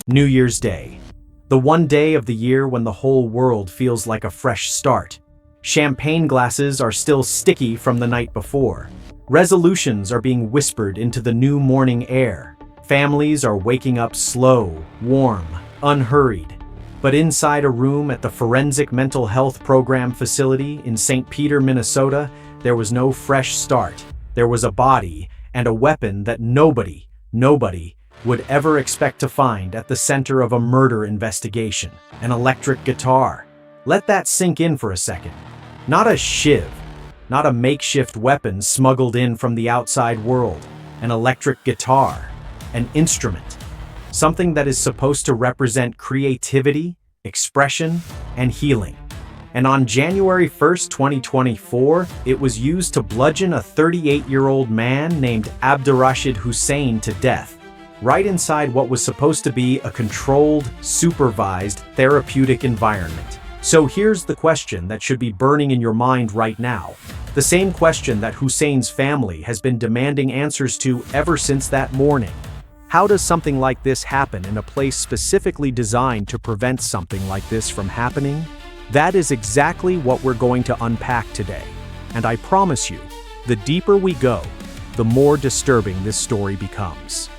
New Year's Day. The one day of the year when the whole world feels like a fresh start. Champagne glasses are still sticky from the night before. Resolutions are being whispered into the new morning air. Families are waking up slow, warm, unhurried. But inside a room at the Forensic Mental Health Program facility in St. Peter, Minnesota, there was no fresh start. There was a body and a weapon that nobody would ever expect to find at the center of a murder investigation. An electric guitar. Let that sink in for a second. Not a shiv, not a makeshift weapon smuggled in from the outside world. An electric guitar. An instrument. Something that is supposed to represent creativity, expression, and healing. And on January 1st, 2024, it was used to bludgeon a 38-year-old man named Abdirashid Hussein to death, right inside what was supposed to be a controlled, supervised, therapeutic environment. So here's the question that should be burning in your mind right now. The same question that Hussein's family has been demanding answers to ever since that morning. How does something like this happen in a place specifically designed to prevent something like this from happening? That is exactly what we're going to unpack today. And I promise you, the deeper we go, the more disturbing this story becomes.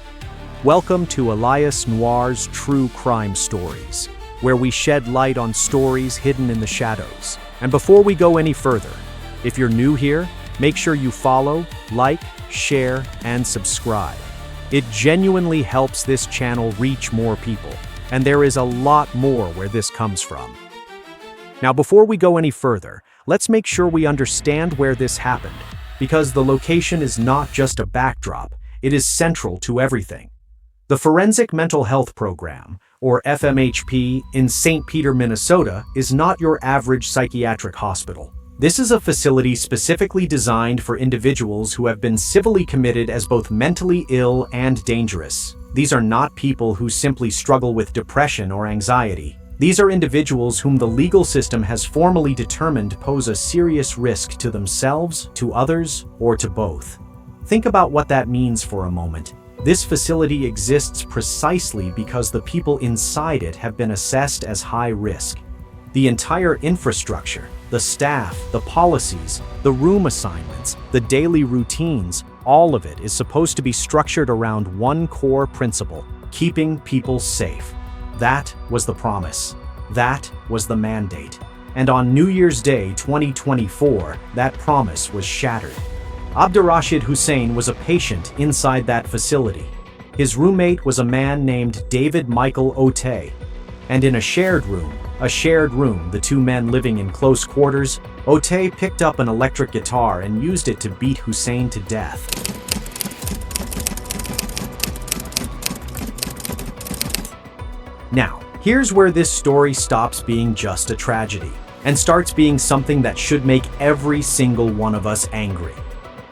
Welcome to Elias Noir's True Crime Stories, where we shed light on stories hidden in the shadows. And before we go any further, if you're new here, make sure you follow, like, share, and subscribe. It genuinely helps this channel reach more people, and there is a lot more where this comes from. Now, before we go any further, let's make sure we understand where this happened, because the location is not just a backdrop, it is central to everything. The Forensic Mental Health Program, or FMHP, in St. Peter, Minnesota, is not your average psychiatric hospital. This is a facility specifically designed for individuals who have been civilly committed as both mentally ill and dangerous. These are not people who simply struggle with depression or anxiety. These are individuals whom the legal system has formally determined pose a serious risk to themselves, to others, or to both. Think about what that means for a moment. This facility exists precisely because the people inside it have been assessed as high risk. The entire infrastructure, the staff, the policies, the room assignments, the daily routines, all of it is supposed to be structured around one core principle: keeping people safe. That was the promise. That was the mandate. And on New Year's Day 2024, that promise was shattered. Abdirashid Hussein was a patient inside that facility. His roommate was a man named Michael Otey. And in a shared room, the two men living in close quarters, Otey picked up an electric guitar and used it to beat Hussein to death. Now, here's where this story stops being just a tragedy and starts being something that should make every single one of us angry.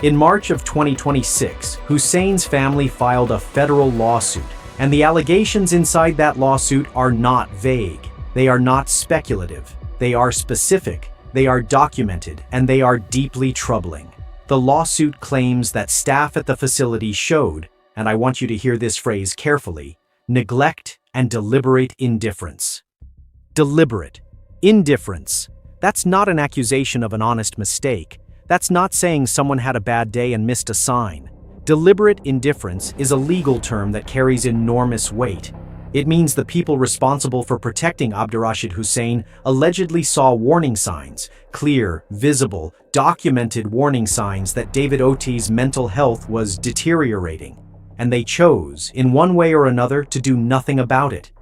In March of 2026, Hussein's family filed a federal lawsuit, and the allegations inside that lawsuit are not vague. They are not speculative. They are specific. They are documented, and they are deeply troubling. The lawsuit claims that staff at the facility showed, and I want you to hear this phrase carefully, neglect and deliberate indifference. Deliberate indifference. That's not an accusation of an honest mistake. That's not saying someone had a bad day and missed a sign. Deliberate indifference is a legal term that carries enormous weight. It means the people responsible for protecting Abdirashid Hussein allegedly saw warning signs, clear, visible, documented warning signs that David Otey's mental health was deteriorating. And they chose, in one way or another, to do nothing about it.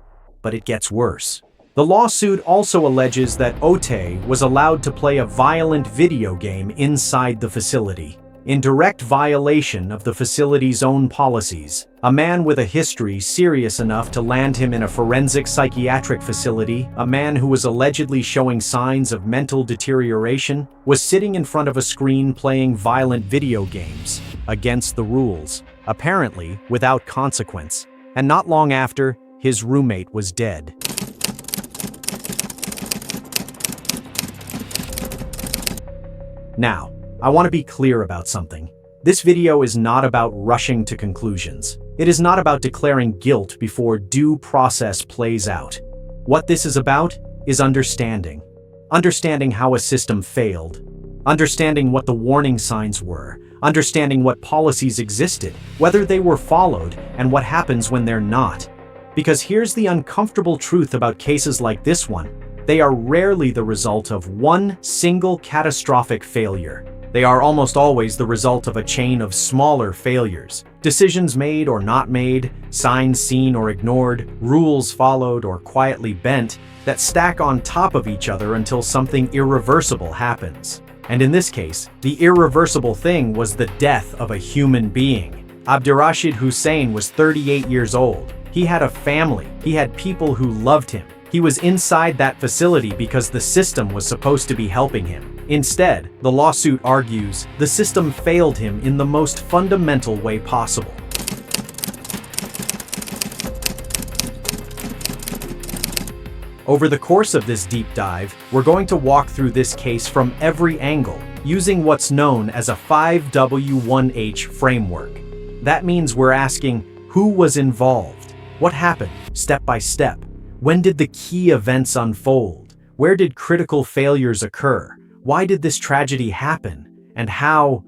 But it gets worse. The lawsuit also alleges that Otey was allowed to play a violent video game inside the facility, in direct violation of the facility's own policies. A man with a history serious enough to land him in a forensic psychiatric facility, a man who was allegedly showing signs of mental deterioration, was sitting in front of a screen playing violent video games, against the rules, apparently without consequence. And not long after, his roommate was dead. Now, I want to be clear about something. This video is not about rushing to conclusions. It is not about declaring guilt before due process plays out. What this is about is understanding. Understanding how a system failed. Understanding what the warning signs were. Understanding what policies existed, whether they were followed, and what happens when they're not. Because here's the uncomfortable truth about cases like this one. They are rarely the result of one single catastrophic failure. They are almost always the result of a chain of smaller failures. Decisions made or not made, signs seen or ignored, rules followed or quietly bent, that stack on top of each other until something irreversible happens. And in this case, the irreversible thing was the death of a human being. Abdirashid Hussein was 38 years old. He had a family. He had people who loved him. He was inside that facility because the system was supposed to be helping him. Instead, the lawsuit argues, the system failed him in the most fundamental way possible. Over the course of this deep dive, we're going to walk through this case from every angle, using what's known as a 5W1H framework. That means we're asking, who was involved? What happened, step by step? When did the key events unfold? Where did critical failures occur? Why did this tragedy happen? And how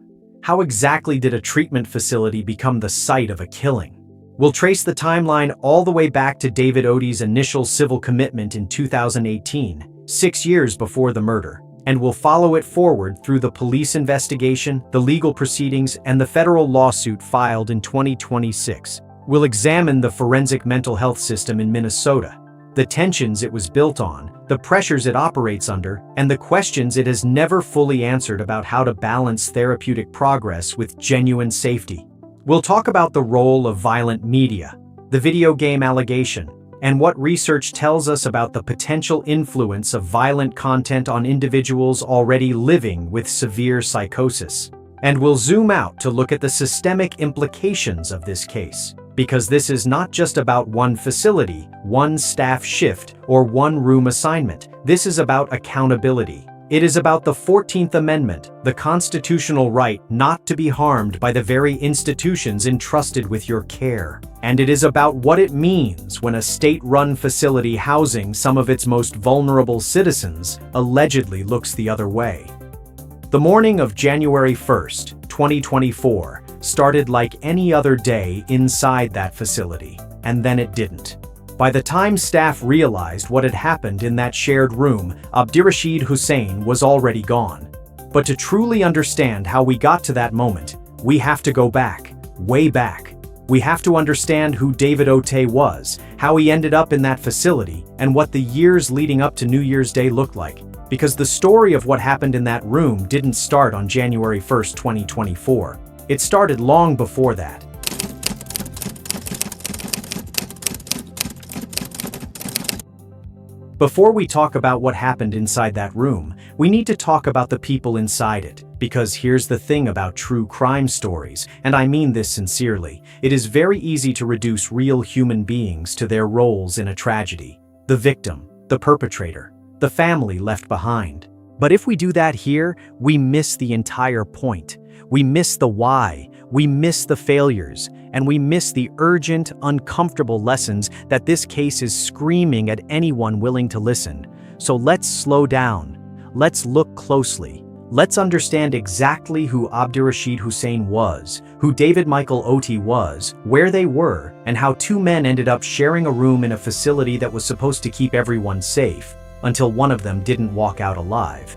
exactly did a treatment facility become the site of a killing? We'll trace the timeline all the way back to David Otey's initial civil commitment in 2018, 6 years before the murder, and we'll follow it forward through the police investigation, the legal proceedings, and the federal lawsuit filed in 2026. We'll examine the forensic mental health system in Minnesota, the tensions it was built on, the pressures it operates under, and the questions it has never fully answered about how to balance therapeutic progress with genuine safety. We'll talk about the role of violent media, the video game allegation, and what research tells us about the potential influence of violent content on individuals already living with severe psychosis. And we'll zoom out to look at the systemic implications of this case. Because this is not just about one facility, one staff shift, or one room assignment. This is about accountability. It is about the 14th Amendment, the constitutional right not to be harmed by the very institutions entrusted with your care. And it is about what it means when a state-run facility housing some of its most vulnerable citizens allegedly looks the other way. The morning of January 1st, 2024, started like any other day inside that facility, and then it didn't. By the time staff realized what had happened in that shared room, Abdirashid Hussein was already gone. But to truly understand how we got to that moment, we have to go back, way back. We have to understand who David Otey was, how he ended up in that facility, and what the years leading up to New Year's Day looked like. Because the story of what happened in that room didn't start on January 1st, 2024. It started long before that. Before we talk about what happened inside that room, we need to talk about the people inside it. Because here's the thing about true crime stories, and I mean this sincerely, it is very easy to reduce real human beings to their roles in a tragedy. The victim, the perpetrator, the family left behind. But if we do that here, we miss the entire point. We miss the why, we miss the failures, and we miss the urgent, uncomfortable lessons that this case is screaming at anyone willing to listen. So let's slow down. Let's look closely. Let's understand exactly who Abdirashid Hussein was, who David Michael Otey was, where they were, and how two men ended up sharing a room in a facility that was supposed to keep everyone safe, until one of them didn't walk out alive.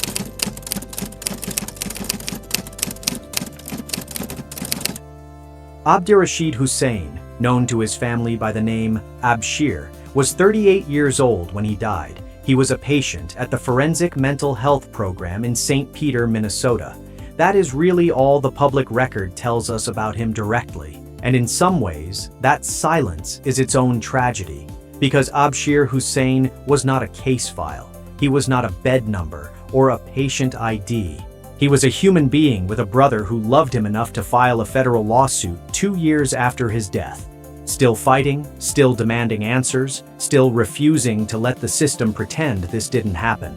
Abdirashid Hussein, known to his family by the name Abshir, was 38 years old when he died. He was a patient at the Forensic Mental Health Program in St. Peter, Minnesota. That is really all the public record tells us about him directly. And in some ways, that silence is its own tragedy. Because Abshir Hussein was not a case file. He was not a bed number or a patient ID. He was a human being with a brother who loved him enough to file a federal lawsuit 2 years after his death. Still fighting, still demanding answers, still refusing to let the system pretend this didn't happen.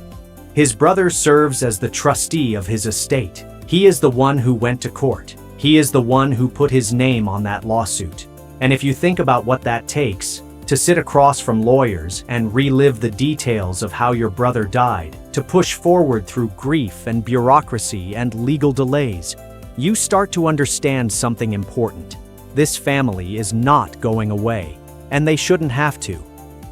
His brother serves as the trustee of his estate. He is the one who went to court. He is the one who put his name on that lawsuit. And if you think about what that takes, to sit across from lawyers and relive the details of how your brother died, to push forward through grief and bureaucracy and legal delays, you start to understand something important. This family is not going away, and they shouldn't have to.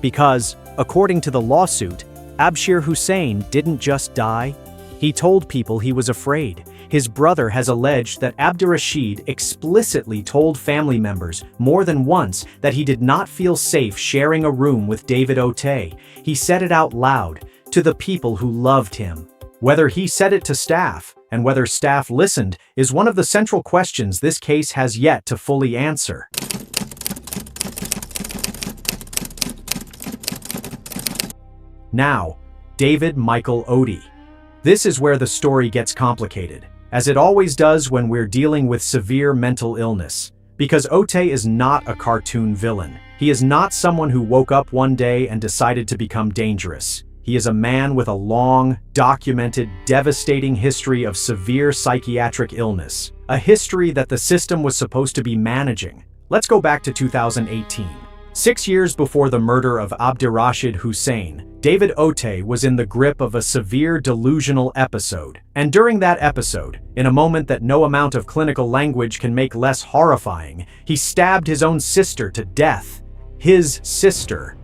Because, according to the lawsuit, Abdirashid Hussein didn't just die, he told people he was afraid. His brother has alleged that Abdirashid explicitly told family members more than once that he did not feel safe sharing a room with David Otey. He said it out loud to the people who loved him. Whether he said it to staff, and whether staff listened, is one of the central questions this case has yet to fully answer. Now, David Michael Otey. This is where the story gets complicated, as it always does when we're dealing with severe mental illness. Because Otey is not a cartoon villain. He is not someone who woke up one day and decided to become dangerous. He is a man with a long, documented, devastating history of severe psychiatric illness, a history that the system was supposed to be managing. Let's go back to 2018. 6 years before the murder of Abdirashid Hussein, David Otey was in the grip of a severe delusional episode. And during that episode, in a moment that no amount of clinical language can make less horrifying, he stabbed his own sister to death. His sister.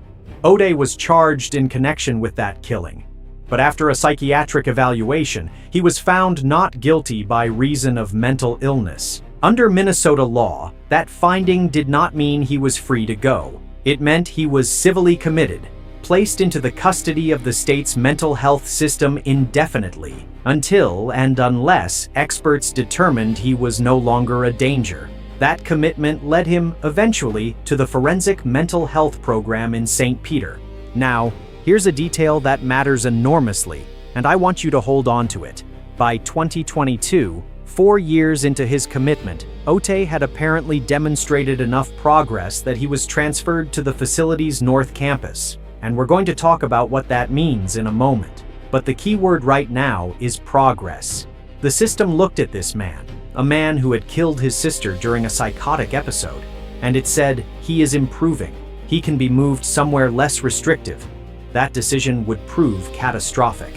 Otey was charged in connection with that killing. But after a psychiatric evaluation, he was found not guilty by reason of mental illness. Under Minnesota law, that finding did not mean he was free to go. It meant he was civilly committed, placed into the custody of the state's mental health system indefinitely, until and unless experts determined he was no longer a danger. That commitment led him, eventually, to the forensic mental health program in St. Peter. Now, here's a detail that matters enormously, and I want you to hold on to it. By 2022, 4 years into his commitment, Otey had apparently demonstrated enough progress that he was transferred to the facility's North Campus. And we're going to talk about what that means in a moment. But the key word right now is progress. The system looked at this man, a man who had killed his sister during a psychotic episode, and it said, he is improving. He can be moved somewhere less restrictive. That decision would prove catastrophic.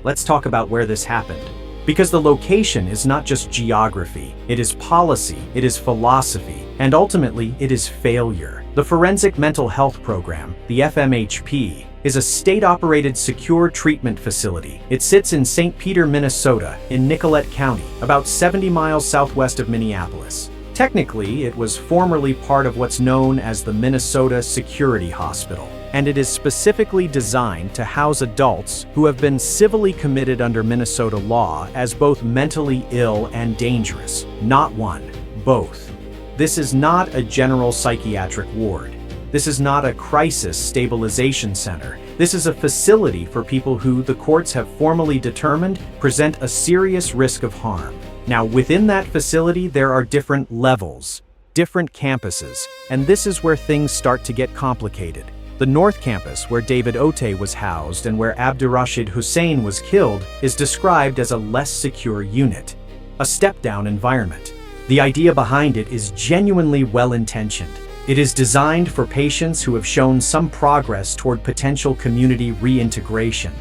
Let's talk about where this happened. Because the location is not just geography, it is policy, it is philosophy, and ultimately it is failure. The Forensic Mental Health Program, the FMHP, is a state-operated secure treatment facility. It sits in St. Peter, Minnesota, in Nicollet County, about 70 miles southwest of Minneapolis. Technically, it was formerly part of what's known as the Minnesota Security Hospital, and it is specifically designed to house adults who have been civilly committed under Minnesota law as both mentally ill and dangerous. Not one, both. This is not a general psychiatric ward. This is not a crisis stabilization center. This is a facility for people who the courts have formally determined present a serious risk of harm. Now, within that facility, there are different levels, different campuses, and this is where things start to get complicated. The North Campus, where David Otey was housed and where Abdirashid Hussein was killed, is described as a less secure unit, a step-down environment. The idea behind it is genuinely well-intentioned. It is designed for patients who have shown some progress toward potential community reintegration.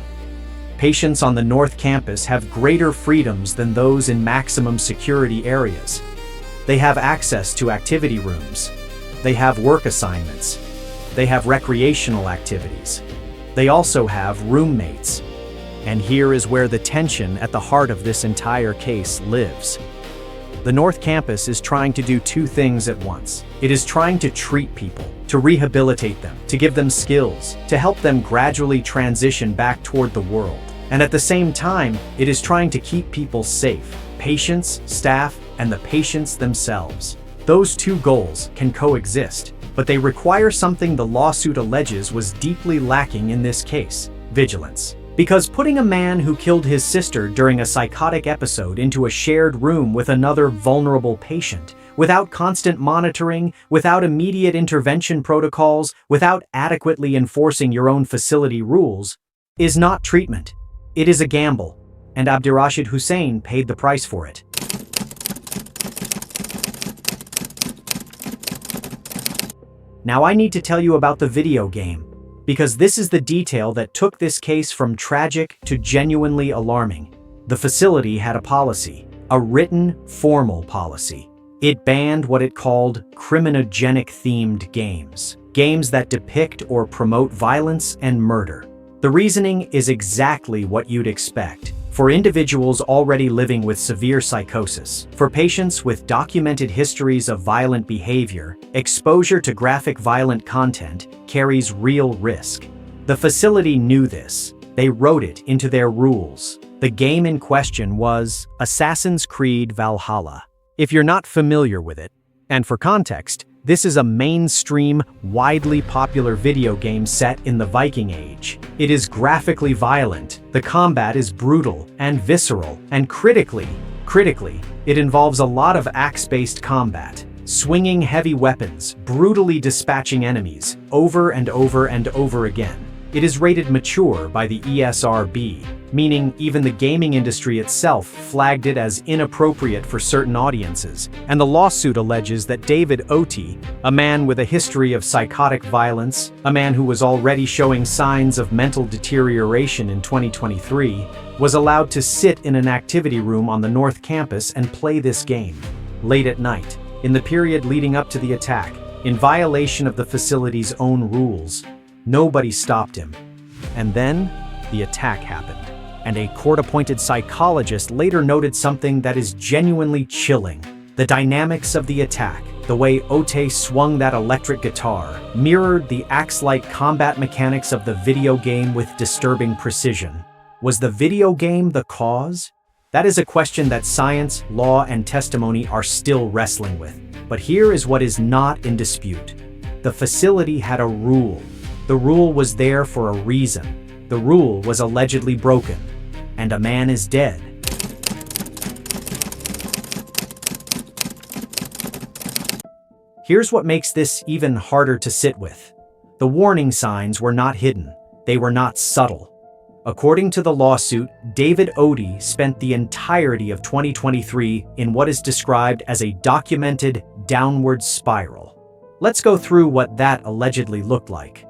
Patients on the North Campus have greater freedoms than those in maximum security areas. They have access to activity rooms. They have work assignments. They have recreational activities. They also have roommates. And here is where the tension at the heart of this entire case lives. The North Campus is trying to do two things at once. It is trying to treat people, to rehabilitate them, to give them skills, to help them gradually transition back toward the world. And at the same time, it is trying to keep people safe, patients, staff, and the patients themselves. Those two goals can coexist, but they require something the lawsuit alleges was deeply lacking in this case: vigilance. Because putting a man who killed his sister during a psychotic episode into a shared room with another vulnerable patient, without constant monitoring, without immediate intervention protocols, without adequately enforcing your own facility rules, is not treatment. It is a gamble, and Abdirashid Hussein paid the price for it. Now I need to tell you about the video game, because this is the detail that took this case from tragic to genuinely alarming. The facility had a policy, a written, formal policy. It banned what it called criminogenic-themed games, games that depict or promote violence and murder. The reasoning is exactly what you'd expect. For individuals already living with severe psychosis, for patients with documented histories of violent behavior, exposure to graphic violent content carries real risk. The facility knew this. They wrote it into their rules. The game in question was Assassin's Creed Valhalla. If you're not familiar with it, and for context, this is a mainstream, widely popular video game set in the Viking Age. It is graphically violent, the combat is brutal and visceral, and critically, it involves a lot of axe-based combat, swinging heavy weapons, brutally dispatching enemies, over and over and over again. It is rated mature by the ESRB, meaning even the gaming industry itself flagged it as inappropriate for certain audiences, and the lawsuit alleges that Michael Otey, a man with a history of psychotic violence, a man who was already showing signs of mental deterioration in 2023, was allowed to sit in an activity room on the North Campus and play this game, late at night, in the period leading up to the attack, in violation of the facility's own rules. Nobody stopped him. And then, the attack happened. And a court-appointed psychologist later noted something that is genuinely chilling. The dynamics of the attack, the way Otey swung that electric guitar, mirrored the axe-like combat mechanics of the video game with disturbing precision. Was the video game the cause? That is a question that science, law, and testimony are still wrestling with. But here is what is not in dispute. The facility had a rule. The rule was there for a reason. The rule was allegedly broken, and a man is dead. Here's what makes this even harder to sit with. The warning signs were not hidden. They were not subtle. According to the lawsuit, Michael Otey spent the entirety of 2023 in what is described as a documented downward spiral. Let's go through what that allegedly looked like.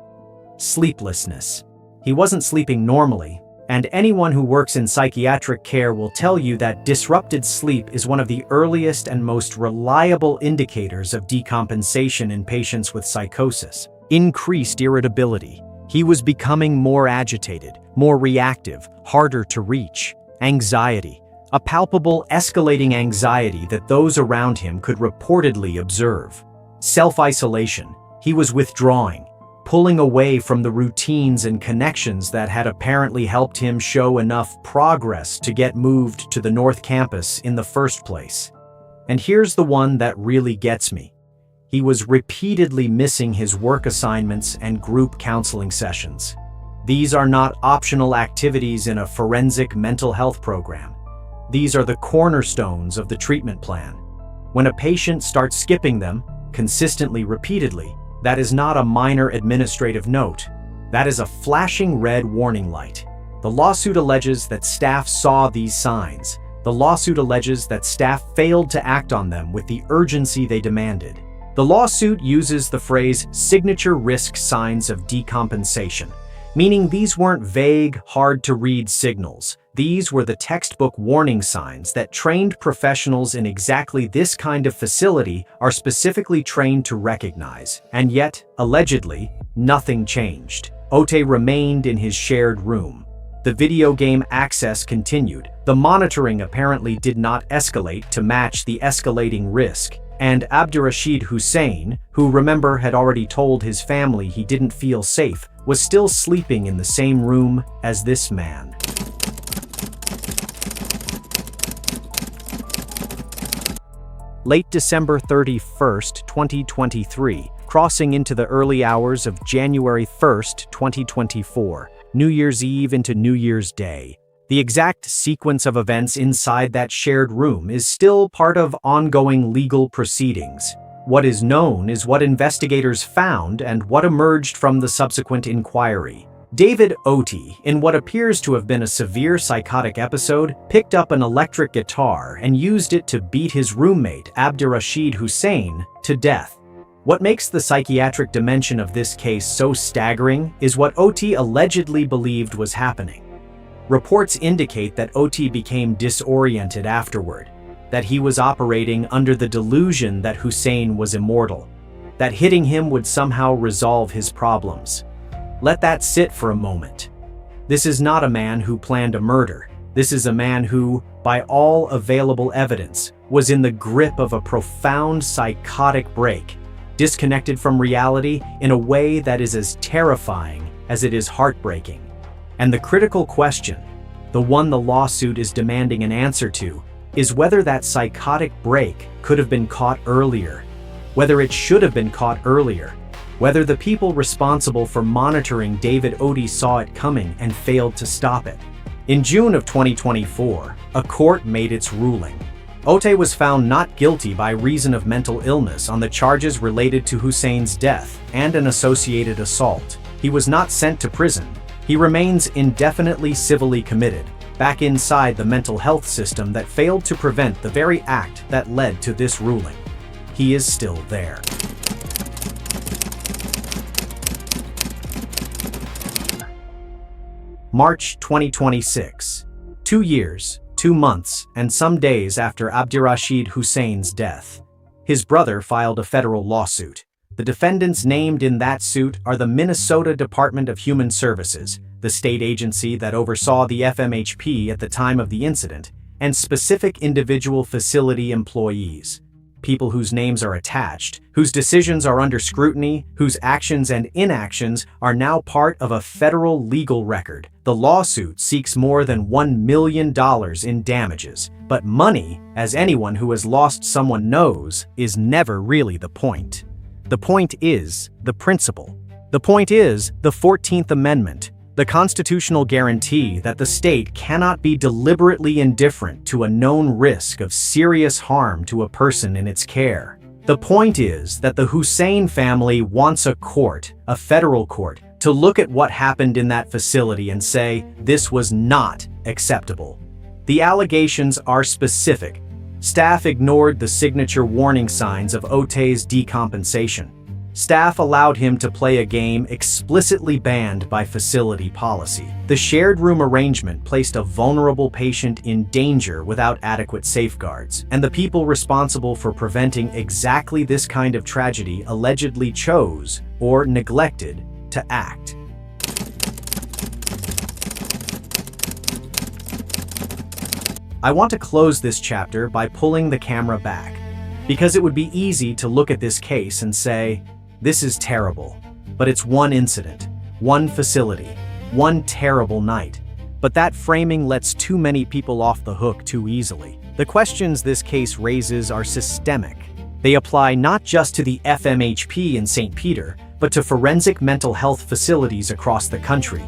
Sleeplessness. He wasn't sleeping normally, and anyone who works in psychiatric care will tell you that disrupted sleep is one of the earliest and most reliable indicators of decompensation in patients with psychosis. Increased irritability. He was becoming more agitated, more reactive, harder to reach. Anxiety. A palpable, escalating anxiety that those around him could reportedly observe. Self-isolation. He was withdrawing, pulling away from the routines and connections that had apparently helped him show enough progress to get moved to the North Campus in the first place. And here's the one that really gets me. He was repeatedly missing his work assignments and group counseling sessions. These are not optional activities in a forensic mental health program. These are the cornerstones of the treatment plan. When a patient starts skipping them, consistently, repeatedly, that is not a minor administrative note. That is a flashing red warning light. The lawsuit alleges that staff saw these signs. The lawsuit alleges that staff failed to act on them with the urgency they demanded. The lawsuit uses the phrase signature risk signs of decompensation, meaning these weren't vague, hard-to-read signals. These were the textbook warning signs that trained professionals in exactly this kind of facility are specifically trained to recognize. And yet, allegedly, nothing changed. Otey remained in his shared room. The video game access continued. The monitoring apparently did not escalate to match the escalating risk. And Abdirashid Hussein, who remember had already told his family he didn't feel safe, was still sleeping in the same room as this man. Late December 31st, 2023, crossing into the early hours of January 1st, 2024, New Year's Eve into New Year's Day. The exact sequence of events inside that shared room is still part of ongoing legal proceedings. What is known is what investigators found and what emerged from the subsequent inquiry. David Otey, in what appears to have been a severe psychotic episode, picked up an electric guitar and used it to beat his roommate, Abdirashid Hussein, to death. What makes the psychiatric dimension of this case so staggering is what Otey allegedly believed was happening. Reports indicate that Otey became disoriented afterward, that he was operating under the delusion that Hussein was immortal, that hitting him would somehow resolve his problems. Let that sit for a moment. This is not a man who planned a murder. This is a man who, by all available evidence, was in the grip of a profound psychotic break, disconnected from reality in a way that is as terrifying as it is heartbreaking. And the critical question, the one the lawsuit is demanding an answer to, is whether that psychotic break could have been caught earlier, whether it should have been caught earlier, whether the people responsible for monitoring David Otey saw it coming and failed to stop it. In June of 2024, a court made its ruling. Otey was found not guilty by reason of mental illness on the charges related to Hussein's death and an associated assault. He was not sent to prison. He remains indefinitely civilly committed, back inside the mental health system that failed to prevent the very act that led to this ruling. He is still there. March 2026. 2 years, 2 months, and some days after Abdirashid Hussein's death, his brother filed a federal lawsuit. The defendants named in that suit are the Minnesota Department of Human Services, the state agency that oversaw the FMHP at the time of the incident, and specific individual facility employees. People whose names are attached, whose decisions are under scrutiny, whose actions and inactions are now part of a federal legal record. The lawsuit seeks more than $1 million in damages, but money, as anyone who has lost someone knows, is never really the point. The point is the principle. The point is the 14th Amendment, the constitutional guarantee that the state cannot be deliberately indifferent to a known risk of serious harm to a person in its care. The point is that the Hussein family wants a court, a federal court, to look at what happened in that facility and say, this was not acceptable. The allegations are specific. Staff ignored the signature warning signs of Otey's decompensation. Staff allowed him to play a game explicitly banned by facility policy. The shared room arrangement placed a vulnerable patient in danger without adequate safeguards, and the people responsible for preventing exactly this kind of tragedy allegedly chose, or neglected, to act. I want to close this chapter by pulling the camera back, because it would be easy to look at this case and say, this is terrible, but it's one incident, one facility, one terrible night. But that framing lets too many people off the hook too easily. The questions this case raises are systemic. They apply not just to the FMHP in St. Peter, but to forensic mental health facilities across the country.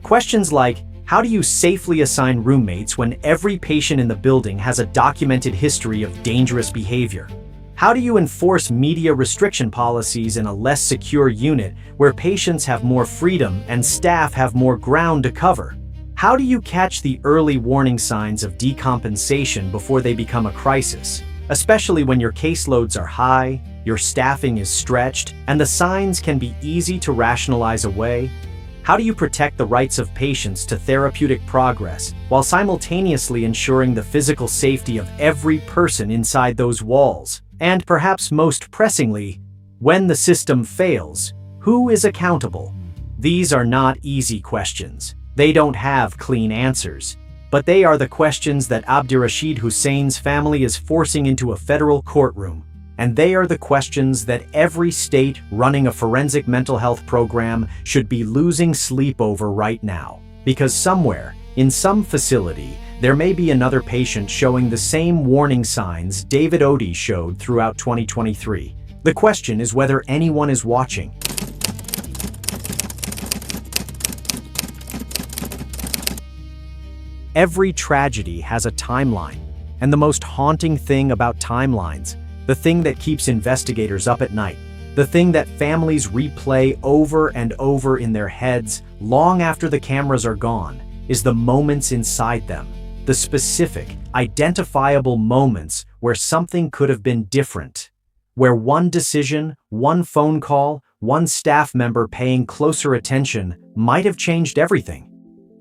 Questions like, how do you safely assign roommates when every patient in the building has a documented history of dangerous behavior? How do you enforce media restriction policies in a less secure unit where patients have more freedom and staff have more ground to cover? How do you catch the early warning signs of decompensation before they become a crisis, especially when your caseloads are high, your staffing is stretched, and the signs can be easy to rationalize away? How do you protect the rights of patients to therapeutic progress while simultaneously ensuring the physical safety of every person inside those walls? And perhaps most pressingly, when the system fails, who is accountable? These are not easy questions. They don't have clean answers. But they are the questions that Abdirashid Hussein's family is forcing into a federal courtroom. And they are the questions that every state running a forensic mental health program should be losing sleep over right now. Because somewhere, in some facility, there may be another patient showing the same warning signs David Otey showed throughout 2023. The question is whether anyone is watching. Every tragedy has a timeline, and the most haunting thing about timelines, the thing that keeps investigators up at night, The thing that families replay over and over in their heads long after the cameras are gone is the moments inside them, the specific, identifiable moments where something could have been different, where one decision, one phone call, one staff member paying closer attention might have changed everything.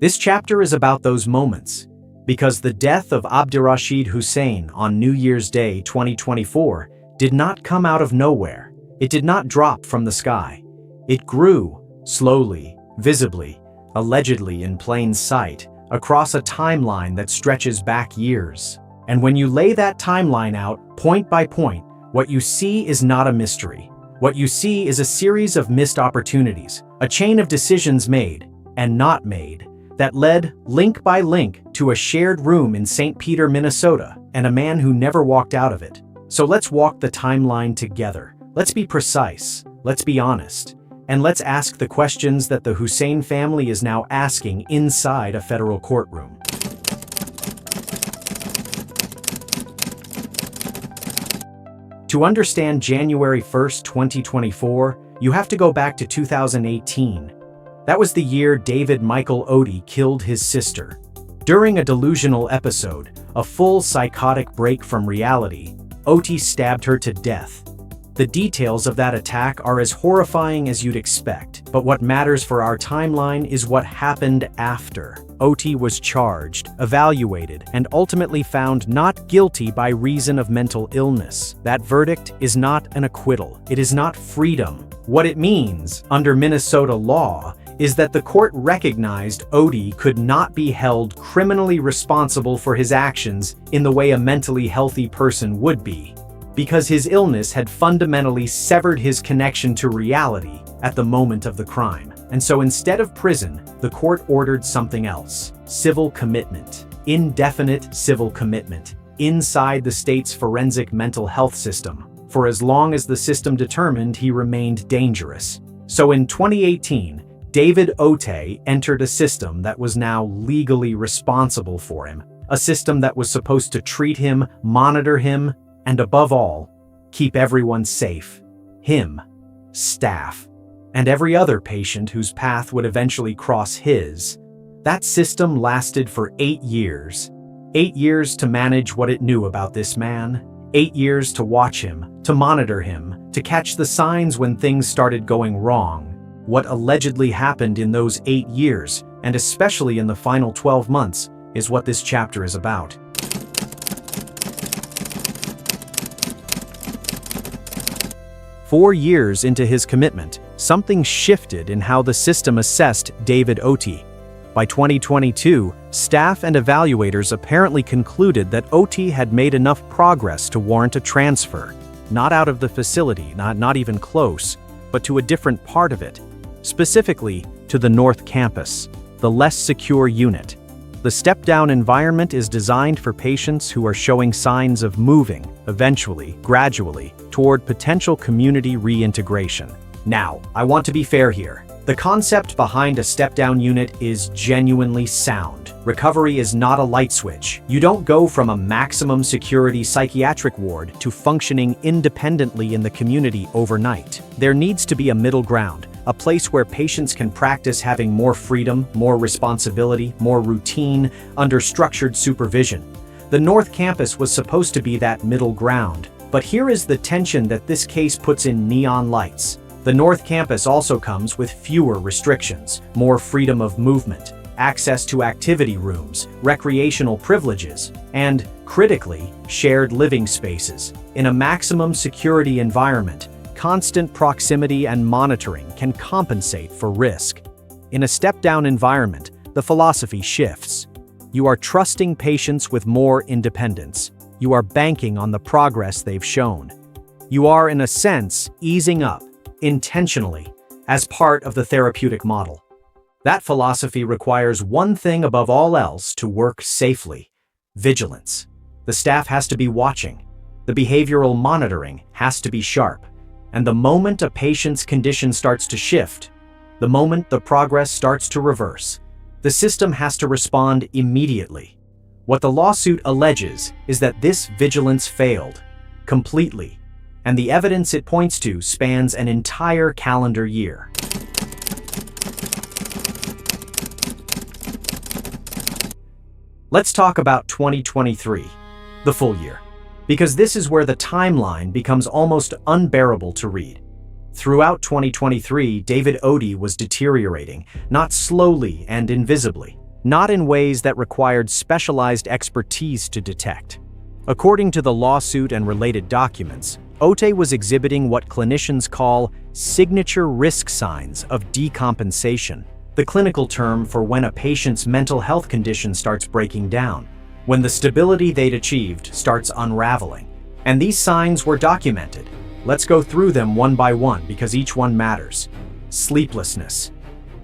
This chapter is about those moments, because the death of Abdirashid Hussein on New Year's Day 2024 did not come out of nowhere. It did not drop from the sky. It grew, slowly, visibly, allegedly in plain sight, across a timeline that stretches back years. And when you lay that timeline out, point by point, what you see is not a mystery. What you see is a series of missed opportunities, a chain of decisions made and not made that led, link by link, to a shared room in St. Peter, Minnesota, and a man who never walked out of it. So let's walk the timeline together. Let's be precise, let's be honest, and let's ask the questions that the Hussein family is now asking inside a federal courtroom. To understand January 1st, 2024, you have to go back to 2018. That was the year David Michael Otey killed his sister. During a delusional episode, a full psychotic break from reality, Otey stabbed her to death. The details of that attack are as horrifying as you'd expect, but what matters for our timeline is what happened after. Otey was charged, evaluated, and ultimately found not guilty by reason of mental illness. That verdict is not an acquittal. It is not freedom. What it means, under Minnesota law, is that the court recognized Otey could not be held criminally responsible for his actions in the way a mentally healthy person would be, because his illness had fundamentally severed his connection to reality at the moment of the crime. And so instead of prison, the court ordered something else: civil commitment, indefinite civil commitment, inside the state's forensic mental health system, for as long as the system determined he remained dangerous. So in 2018, David Otey entered a system that was now legally responsible for him, a system that was supposed to treat him, monitor him, and above all, keep everyone safe. Him, staff, and every other patient whose path would eventually cross his. That system lasted for 8 years. 8 years to manage what it knew about this man. 8 years to watch him, to monitor him, to catch the signs when things started going wrong. What allegedly happened in those 8 years, and especially in the final 12 months, is what this chapter is about. Four years into his commitment, something shifted in how the system assessed David Otey. By 2022, staff and evaluators apparently concluded that Otey had made enough progress to warrant a transfer, not out of the facility, not even close, but to a different part of it, specifically to the North Campus, the less secure unit. The step-down environment is designed for patients who are showing signs of moving, eventually, gradually, toward potential community reintegration. Now, I want to be fair here. The concept behind a step-down unit is genuinely sound. Recovery is not a light switch. You don't go from a maximum security psychiatric ward to functioning independently in the community overnight. There needs to be a middle ground, a place where patients can practice having more freedom, more responsibility, more routine, under structured supervision. The North Campus was supposed to be that middle ground, but here is the tension that this case puts in neon lights. The North Campus also comes with fewer restrictions, more freedom of movement, access to activity rooms, recreational privileges, and, critically, shared living spaces. In a maximum security environment, constant proximity and monitoring can compensate for risk. In a step-down environment, the philosophy shifts. You are trusting patients with more independence. You are banking on the progress they've shown. You are, in a sense, easing up, intentionally, as part of the therapeutic model. That philosophy requires one thing above all else to work safely: vigilance. The staff has to be watching. The behavioral monitoring has to be sharp. And the moment a patient's condition starts to shift, the moment the progress starts to reverse, the system has to respond immediately. What the lawsuit alleges is that this vigilance failed, completely. and the evidence it points to spans an entire calendar year. Let's talk about 2023, the full year, because this is where the timeline becomes almost unbearable to read. Throughout 2023, David Otey was deteriorating, not slowly and invisibly, not in ways that required specialized expertise to detect. According to the lawsuit and related documents, Otey was exhibiting what clinicians call signature risk signs of decompensation, the clinical term for when a patient's mental health condition starts breaking down, when the stability they'd achieved starts unraveling. And these signs were documented. Let's go through them one by one because each one matters. Sleeplessness.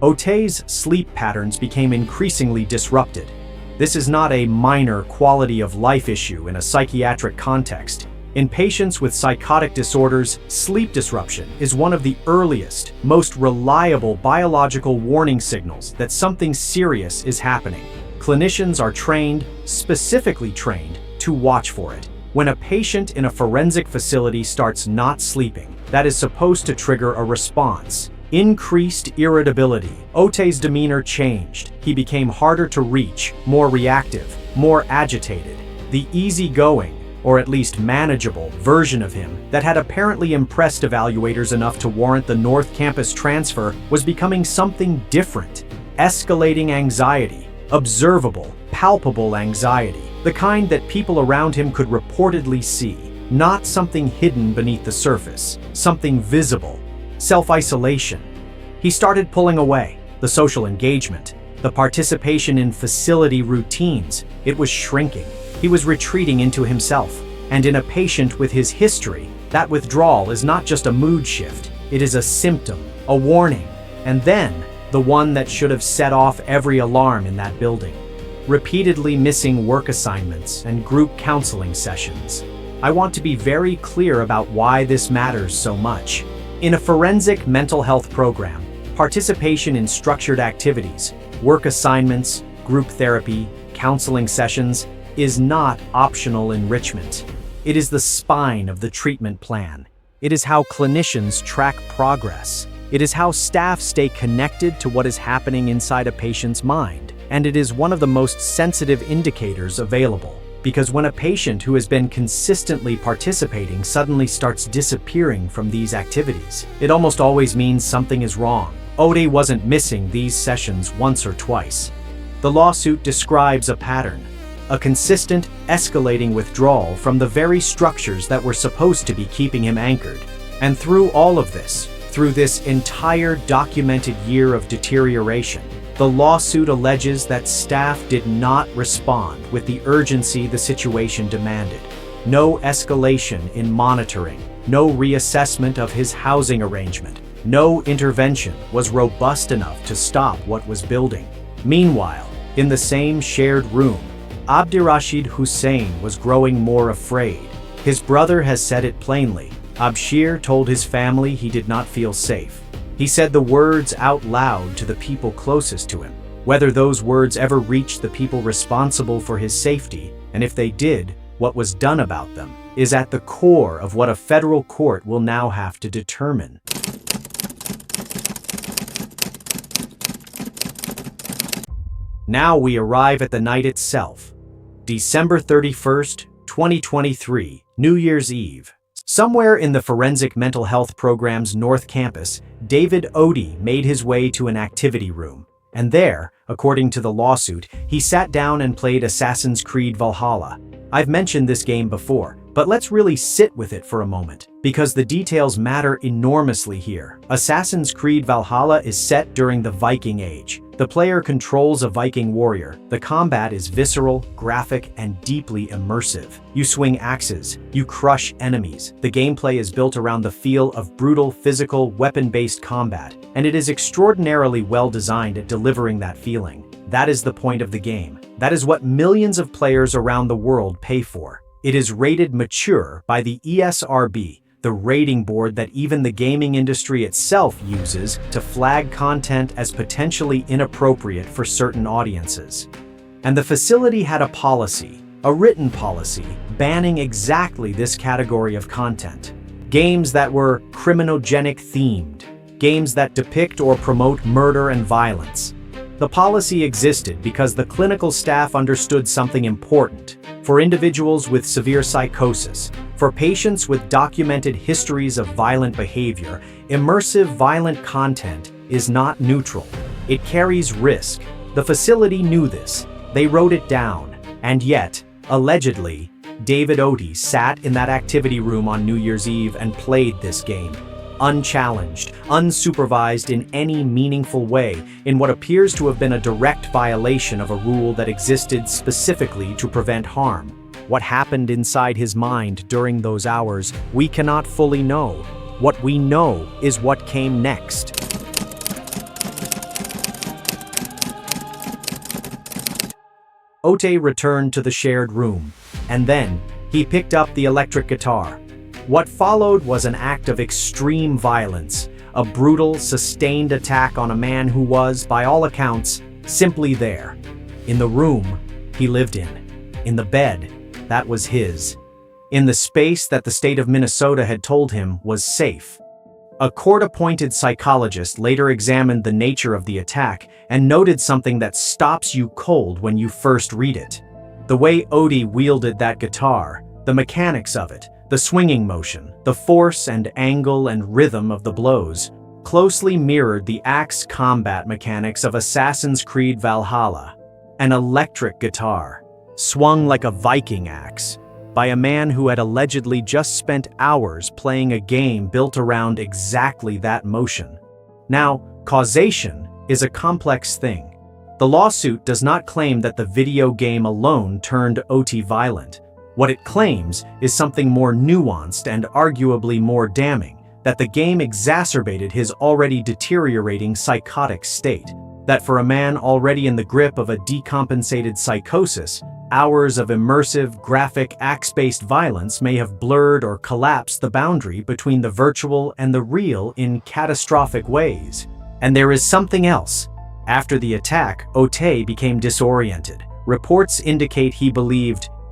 Otey's sleep patterns became increasingly disrupted. This is not a minor quality of life issue in a psychiatric context. In patients with psychotic disorders, sleep disruption is one of the earliest, most reliable biological warning signals that something serious is happening. Clinicians are trained, specifically trained, to watch for it. When a patient in a forensic facility starts not sleeping, that is supposed to trigger a response. Increased irritability. Otey's demeanor changed. He became harder to reach, more reactive, more agitated. The easygoing, or at least manageable, version of him that had apparently impressed evaluators enough to warrant the North Campus transfer was becoming something different. Escalating anxiety. Observable, palpable anxiety. The kind that people around him could reportedly see. Not something hidden beneath the surface. Something visible. Self-isolation. He started pulling away. The social engagement. The participation in facility routines. It was shrinking. He was retreating into himself. And in a patient with his history, that withdrawal is not just a mood shift. It is a symptom, a warning. And then, the one that should have set off every alarm in that building. Repeatedly missing work assignments and group counseling sessions. I want to be very clear about why this matters so much. In a forensic mental health program, participation in structured activities, work assignments, group therapy, counseling sessions, is not optional enrichment. It is the spine of the treatment plan. It is how clinicians track progress. It is how staff stay connected to what is happening inside a patient's mind. And it is one of the most sensitive indicators available. Because when a patient who has been consistently participating suddenly starts disappearing from these activities, it almost always means something is wrong. Otey wasn't missing these sessions once or twice. The lawsuit describes a pattern, a consistent, escalating withdrawal from the very structures that were supposed to be keeping him anchored. And through all of this, through this entire documented year of deterioration, the lawsuit alleges that staff did not respond with the urgency the situation demanded. No escalation in monitoring, no reassessment of his housing arrangement, no intervention was robust enough to stop what was building. Meanwhile, in the same shared room, Abdirashid Hussein was growing more afraid. His brother has said it plainly. Abshir told his family he did not feel safe. He said the words out loud to the people closest to him. Whether those words ever reached the people responsible for his safety, and if they did, what was done about them, is at the core of what a federal court will now have to determine. Now we arrive at the night itself. December 31st, 2023, New Year's Eve. Somewhere in the forensic mental health program's North Campus, David Otey made his way to an activity room. And there, according to the lawsuit, he sat down and played Assassin's Creed Valhalla. I've mentioned this game before, but let's really sit with it for a moment, because the details matter enormously here. Assassin's Creed Valhalla is set during the Viking Age. The player controls a Viking warrior. The combat is visceral, graphic, and deeply immersive. You swing axes, you crush enemies. The gameplay is built around the feel of brutal, physical, weapon-based combat, and it is extraordinarily well designed at delivering that feeling. That is the point of the game. That is what millions of players around the world pay for. It is rated mature by the ESRB, the rating board that even the gaming industry itself uses to flag content as potentially inappropriate for certain audiences. And the facility had a policy, a written policy, banning exactly this category of content. games that were criminogenic themed, games that depict or promote murder and violence. The policy existed because the clinical staff understood something important. For individuals with severe psychosis, for patients with documented histories of violent behavior, immersive violent content is not neutral. It carries risk. The facility knew this. They wrote it down. And yet, allegedly, David Otey sat in that activity room on New Year's Eve and played this game, unchallenged, unsupervised in any meaningful way, in what appears to have been a direct violation of a rule that existed specifically to prevent harm. What happened inside his mind during those hours, we cannot fully know. What we know is what came next. Otey returned to the shared room, and then he picked up the electric guitar. What followed was an act of extreme violence, a brutal, sustained attack on a man who was, by all accounts, simply there. In the room he lived in the bed that was his, in the space that the state of Minnesota had told him was safe. A court-appointed psychologist later examined the nature of the attack and noted something that stops you cold when you first read it. The way Otey wielded that guitar, the mechanics of it, the swinging motion, the force and angle and rhythm of the blows, closely mirrored the axe combat mechanics of Assassin's Creed Valhalla. An electric guitar, swung like a Viking axe, by a man who had allegedly just spent hours playing a game built around exactly that motion. Now, causation is a complex thing. The lawsuit does not claim that the video game alone turned Otey violent. What it claims is something more nuanced and arguably more damning, that the game exacerbated his already deteriorating psychotic state. That for a man already in the grip of a decompensated psychosis, hours of immersive, graphic, axe-based violence may have blurred or collapsed the boundary between the virtual and the real in catastrophic ways. And there is something else. After the attack, Otey became disoriented. Reports indicate he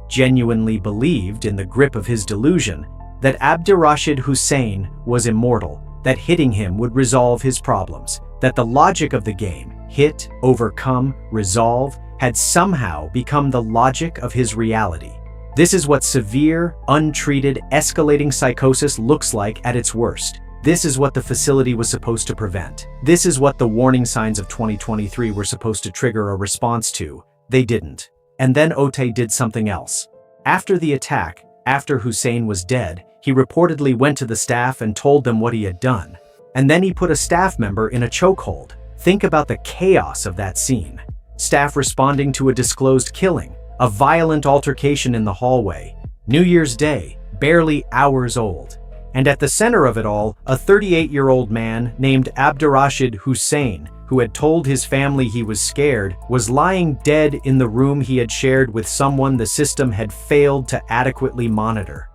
genuinely believed in the grip of his delusion, that Abdirashid Hussein was immortal, that hitting him would resolve his problems, that the logic of the game, hit, overcome, resolve, had somehow become the logic of his reality. This is what severe, untreated, escalating psychosis looks like at its worst. This is what the facility was supposed to prevent. This is what the warning signs of 2023 were supposed to trigger a response to. They didn't. And then Otey did something else. After the attack, after Hussein was dead, he reportedly went to the staff and told them what he had done. And then he put a staff member in a chokehold. Think about the chaos of that scene. Staff responding to a disclosed killing, a violent altercation in the hallway, New Year's Day, barely hours old. And at the center of it all, a 38-year-old man named Abdirashid Hussein, who had told his family he was scared, was lying dead in the room he had shared with someone the system had failed to adequately monitor.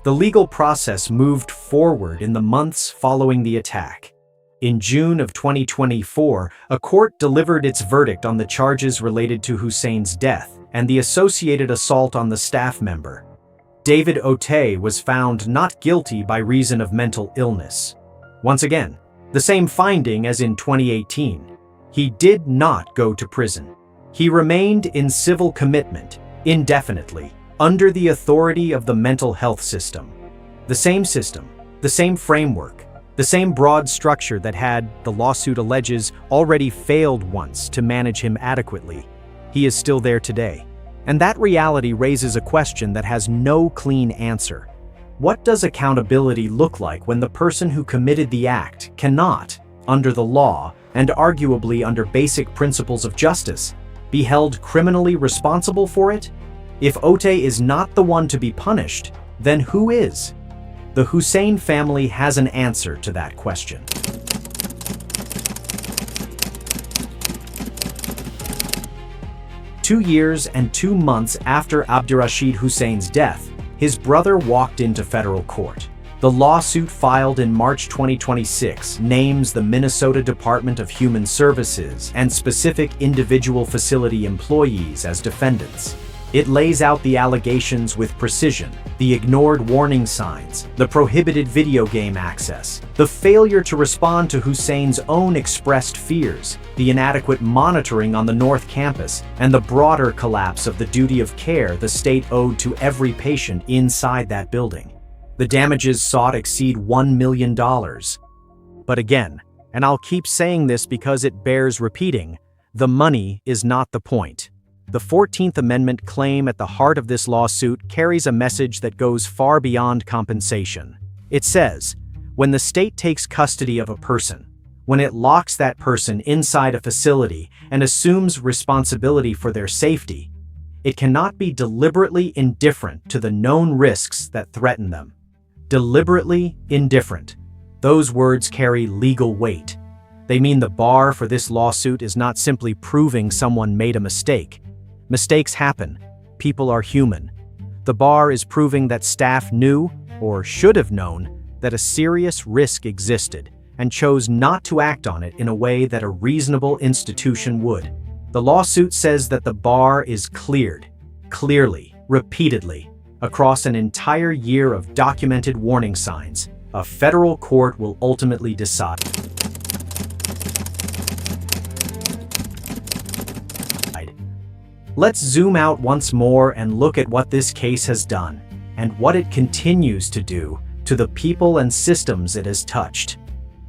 The legal process moved forward in the months following the attack. In June of 2024, a court delivered its verdict on the charges related to Hussein's death and the associated assault on the staff member. David Otey was found not guilty by reason of mental illness. Once again, the same finding as in 2018. He did not go to prison. He remained in civil commitment indefinitely, under the authority of the mental health system. The same framework, the same broad structure that had, the lawsuit alleges, already failed once to manage him adequately. He is still there today. And that reality raises a question that has no clean answer. What does accountability look like when the person who committed the act cannot, under the law and arguably under basic principles of justice, be held criminally responsible for it? If Otey is not the one to be punished, then who is? The Hussein family has an answer to that question. Two years and 2 months after Abdirashid Hussein's death, his brother walked into federal court. The lawsuit filed in March 2026 names the Minnesota Department of Human Services and specific individual facility employees as defendants. It lays out the allegations with precision, the ignored warning signs, the prohibited video game access, the failure to respond to Hussein's own expressed fears, the inadequate monitoring on the North Campus, and the broader collapse of the duty of care the state owed to every patient inside that building. The damages sought exceed $1 million. But again, and I'll keep saying this because it bears repeating, the money is not the point. The 14th Amendment claim at the heart of this lawsuit carries a message that goes far beyond compensation. It says, when the state takes custody of a person, when it locks that person inside a facility and assumes responsibility for their safety, it cannot be deliberately indifferent to the known risks that threaten them. Deliberately indifferent. Those words carry legal weight. They mean the bar for this lawsuit is not simply proving someone made a mistake. Mistakes happen. People are human. The bar is proving that staff knew, or should have known, that a serious risk existed and chose not to act on it in a way that a reasonable institution would. The lawsuit says that the bar is cleared, clearly, repeatedly, across an entire year of documented warning signs. A federal court will ultimately decide. Let's zoom out once more and look at what this case has done, and what it continues to do to the people and systems it has touched.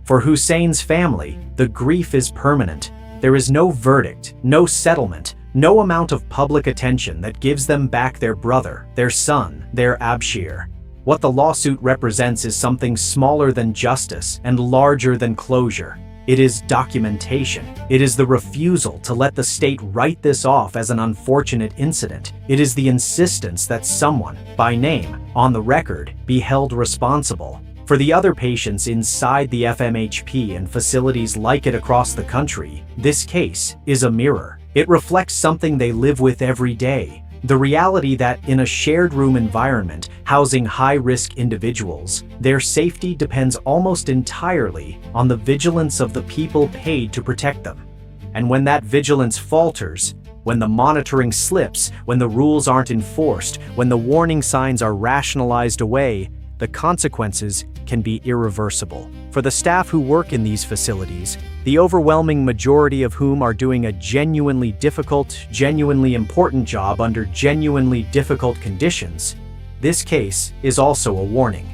For Hussein's family, the grief is permanent. There is no verdict, no settlement, no amount of public attention that gives them back their brother, their son, their Abshir. What the lawsuit represents is something smaller than justice and larger than closure. It is documentation. It is the refusal to let the state write this off as an unfortunate incident. It is the insistence that someone, by name, on the record, be held responsible. For the other patients inside the FMHP and facilities like it across the country, this case is a mirror. It reflects something they live with every day. The reality that in a shared room environment housing high-risk individuals, their safety depends almost entirely on the vigilance of the people paid to protect them. And when that vigilance falters, when the monitoring slips, when the rules aren't enforced, when the warning signs are rationalized away, the consequences can be irreversible. For the staff who work in these facilities, the overwhelming majority of whom are doing a genuinely difficult, genuinely important job under genuinely difficult conditions, this case is also a warning,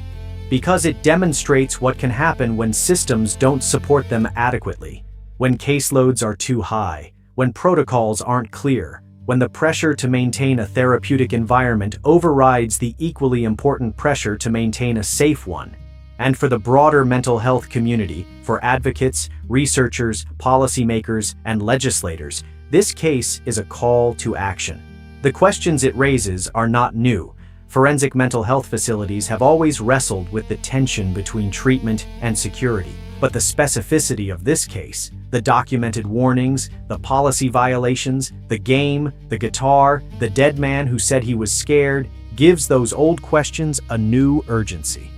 because it demonstrates what can happen when systems don't support them adequately, when caseloads are too high, when protocols aren't clear, when the pressure to maintain a therapeutic environment overrides the equally important pressure to maintain a safe one. And for the broader mental health community, for advocates, researchers, policymakers, and legislators, this case is a call to action. The questions it raises are not new. Forensic mental health facilities have always wrestled with the tension between treatment and security. But the specificity of this case, the documented warnings, the policy violations, the game, the guitar, the dead man who said he was scared, gives those old questions a new urgency.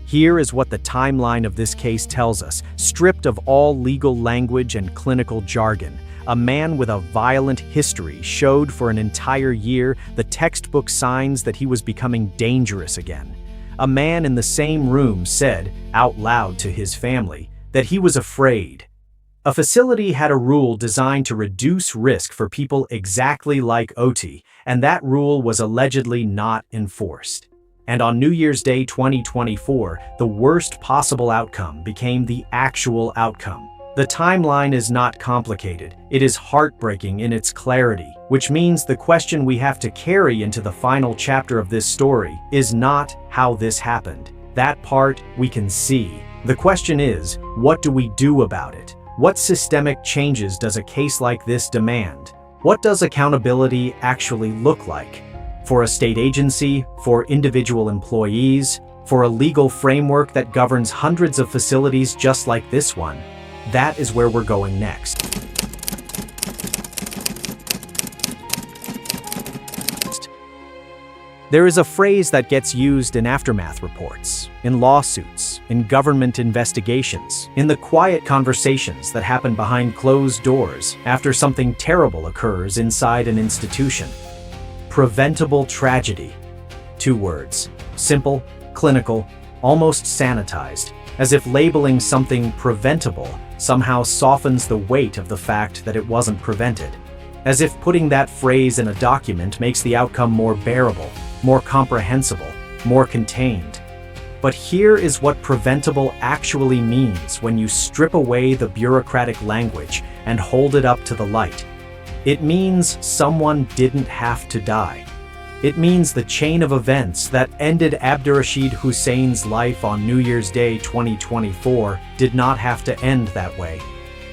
Here is what the timeline of this case tells us, stripped of all legal language and clinical jargon. A man with a violent history showed for an entire year the textbook signs that he was becoming dangerous again. A man in the same room said, out loud to his family, that he was afraid. A facility had a rule designed to reduce risk for people exactly like Otey, and that rule was allegedly not enforced. And on New Year's Day 2024, the worst possible outcome became the actual outcome. The timeline is not complicated. It is heartbreaking in its clarity, which means the question we have to carry into the final chapter of this story is not how this happened. That part we can see. The question is, what do we do about it? What systemic changes does a case like this demand? What does accountability actually look like? For a state agency, for individual employees, for a legal framework that governs hundreds of facilities just like this one? That is where we're going next. There is a phrase that gets used in aftermath reports, in lawsuits, in government investigations, in the quiet conversations that happen behind closed doors after something terrible occurs inside an institution. Preventable tragedy. 2 words. Simple, clinical, almost sanitized, as if labeling something preventable somehow softens the weight of the fact that it wasn't prevented. As if putting that phrase in a document makes the outcome more bearable, more comprehensible, more contained. But here is what preventable actually means when you strip away the bureaucratic language and hold it up to the light. It means someone didn't have to die. It means the chain of events that ended Abdirashid Hussein's life on New Year's Day 2024 did not have to end that way.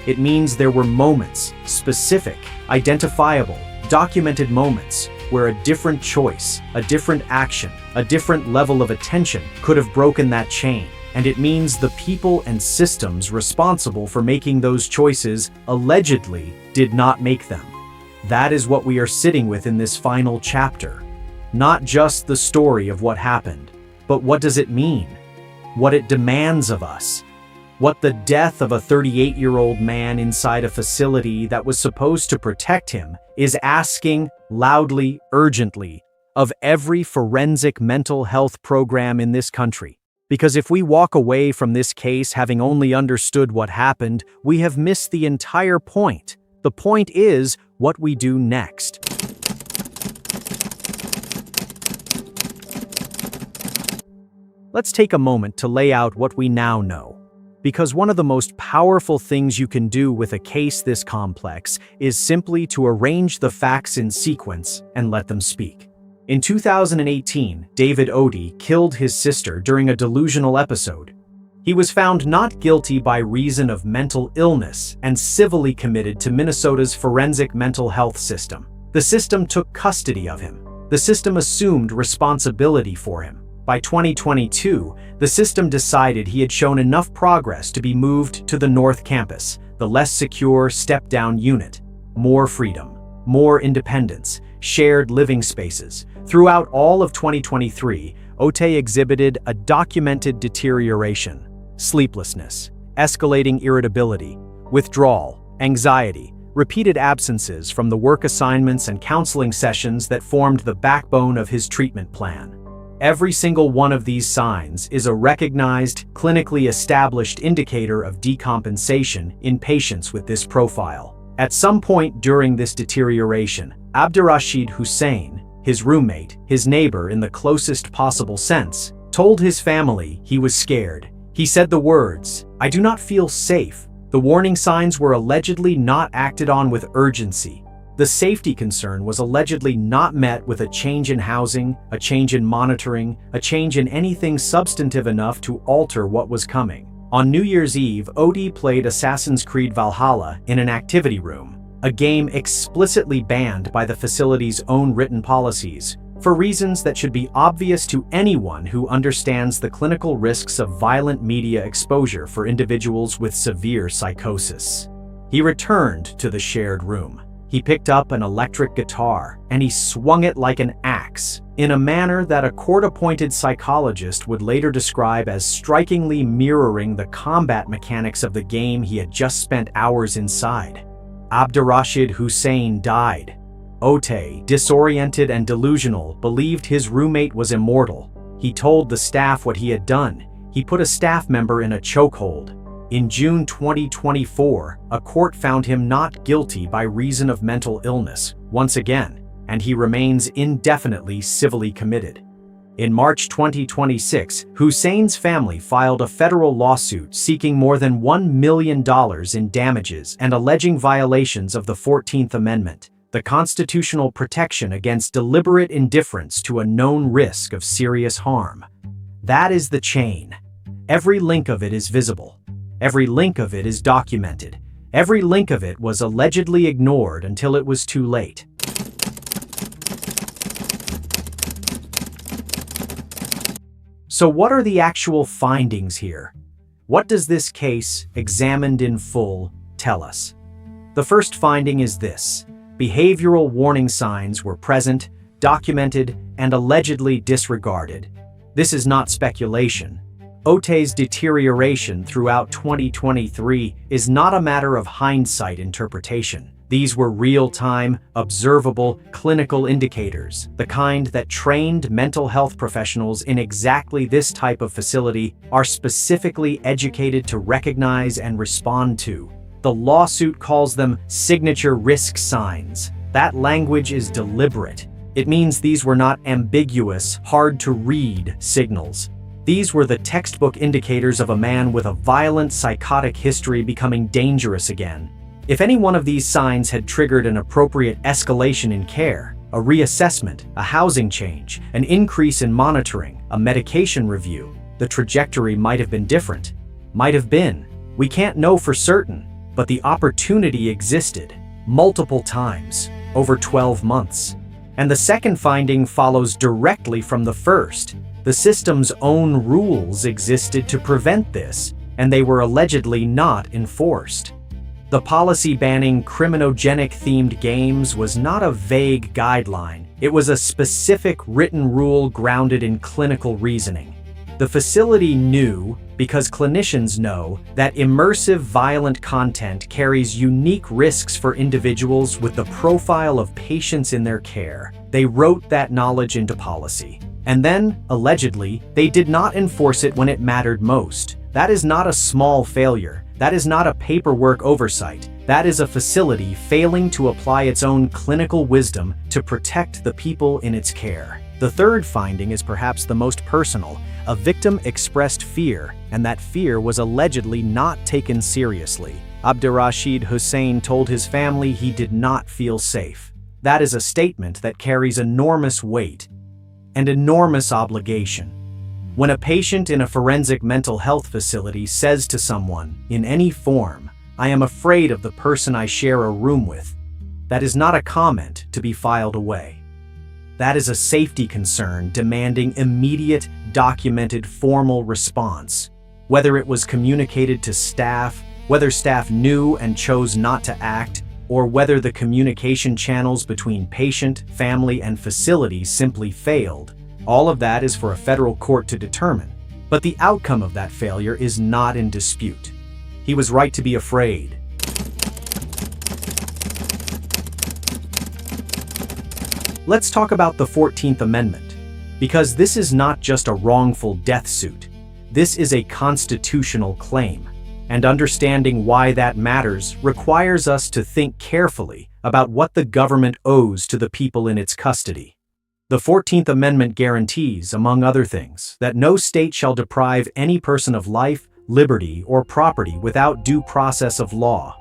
It means there were moments, specific, identifiable, documented moments, where a different choice, a different action, a different level of attention could have broken that chain. And it means the people and systems responsible for making those choices allegedly did not make them. That is what we are sitting with in this final chapter. Not just the story of what happened, but what does it mean? What it demands of us? What the death of a 38-year-old man inside a facility that was supposed to protect him is asking loudly, urgently, of every forensic mental health program in this country. Because if we walk away from this case having only understood what happened, we have missed the entire point. The point is what we do next. Let's take a moment to lay out what we now know. Because one of the most powerful things you can do with a case this complex is simply to arrange the facts in sequence and let them speak. In 2018, David Otey killed his sister during a delusional episode. He was found not guilty by reason of mental illness and civilly committed to Minnesota's forensic mental health system. The system took custody of him. The system assumed responsibility for him. By 2022, the system decided he had shown enough progress to be moved to the North Campus, the less secure step-down unit. More freedom, more independence, shared living spaces. Throughout all of 2023, Otey exhibited a documented deterioration: sleeplessness, escalating irritability, withdrawal, anxiety, repeated absences from the work assignments and counseling sessions that formed the backbone of his treatment plan. Every single one of these signs is a recognized, clinically established indicator of decompensation in patients with this profile. At some point during this deterioration, Abdirashid Hussein, his roommate, his neighbor in the closest possible sense, told his family he was scared. He said the words, "I do not feel safe." The warning signs were allegedly not acted on with urgency. The safety concern was allegedly not met with a change in housing, a change in monitoring, a change in anything substantive enough to alter what was coming. On New Year's Eve, Otey played Assassin's Creed Valhalla in an activity room, a game explicitly banned by the facility's own written policies, for reasons that should be obvious to anyone who understands the clinical risks of violent media exposure for individuals with severe psychosis. He returned to the shared room. He picked up an electric guitar, and he swung it like an axe, in a manner that a court-appointed psychologist would later describe as strikingly mirroring the combat mechanics of the game he had just spent hours inside. Abdirashid Hussein died. Otey, disoriented and delusional, believed his roommate was immortal. He told the staff what he had done. He put a staff member in a chokehold. In June 2024, a court found him not guilty by reason of mental illness, once again, and he remains indefinitely civilly committed. In March 2026, Hussein's family filed a federal lawsuit seeking more than $1 million in damages and alleging violations of the 14th Amendment, the constitutional protection against deliberate indifference to a known risk of serious harm. That is the chain. Every link of it is visible. Every link of it is documented. Every link of it was allegedly ignored until it was too late. So what are the actual findings here? What does this case, examined in full, tell us? The first finding is this: behavioral warning signs were present, documented, and allegedly disregarded. This is not speculation. Otey's deterioration throughout 2023 is not a matter of hindsight interpretation. These were real-time, observable, clinical indicators, the kind that trained mental health professionals in exactly this type of facility are specifically educated to recognize and respond to. The lawsuit calls them signature risk signs. That language is deliberate. It means these were not ambiguous, hard-to-read signals. These were the textbook indicators of a man with a violent psychotic history becoming dangerous again. If any one of these signs had triggered an appropriate escalation in care, a reassessment, a housing change, an increase in monitoring, a medication review, the trajectory might have been different. Might have been. We can't know for certain, but the opportunity existed, multiple times, over 12 months. And the second finding follows directly from the first. The system's own rules existed to prevent this, and they were allegedly not enforced. The policy banning criminogenic-themed games was not a vague guideline. It was a specific written rule grounded in clinical reasoning. The facility knew, because clinicians know, that immersive violent content carries unique risks for individuals with the profile of patients in their care. They wrote that knowledge into policy. And then, allegedly, they did not enforce it when it mattered most. That is not a small failure. That is not a paperwork oversight. That is a facility failing to apply its own clinical wisdom to protect the people in its care. The third finding is perhaps the most personal. A victim expressed fear, and that fear was allegedly not taken seriously. Abdirashid Hussein told his family he did not feel safe. That is a statement that carries enormous weight and enormous obligation. When a patient in a forensic mental health facility says to someone, in any form, "I am afraid of the person I share a room with," that is not a comment to be filed away. That is a safety concern demanding immediate, documented, formal response. Whether it was communicated to staff, whether staff knew and chose not to act, or whether the communication channels between patient, family, and facility simply failed, all of that is for a federal court to determine. But the outcome of that failure is not in dispute. He was right to be afraid. Let's talk about the 14th Amendment, because this is not just a wrongful death suit. This is a constitutional claim, and understanding why that matters requires us to think carefully about what the government owes to the people in its custody. The 14th Amendment guarantees, among other things, that no state shall deprive any person of life, liberty, or property without due process of law.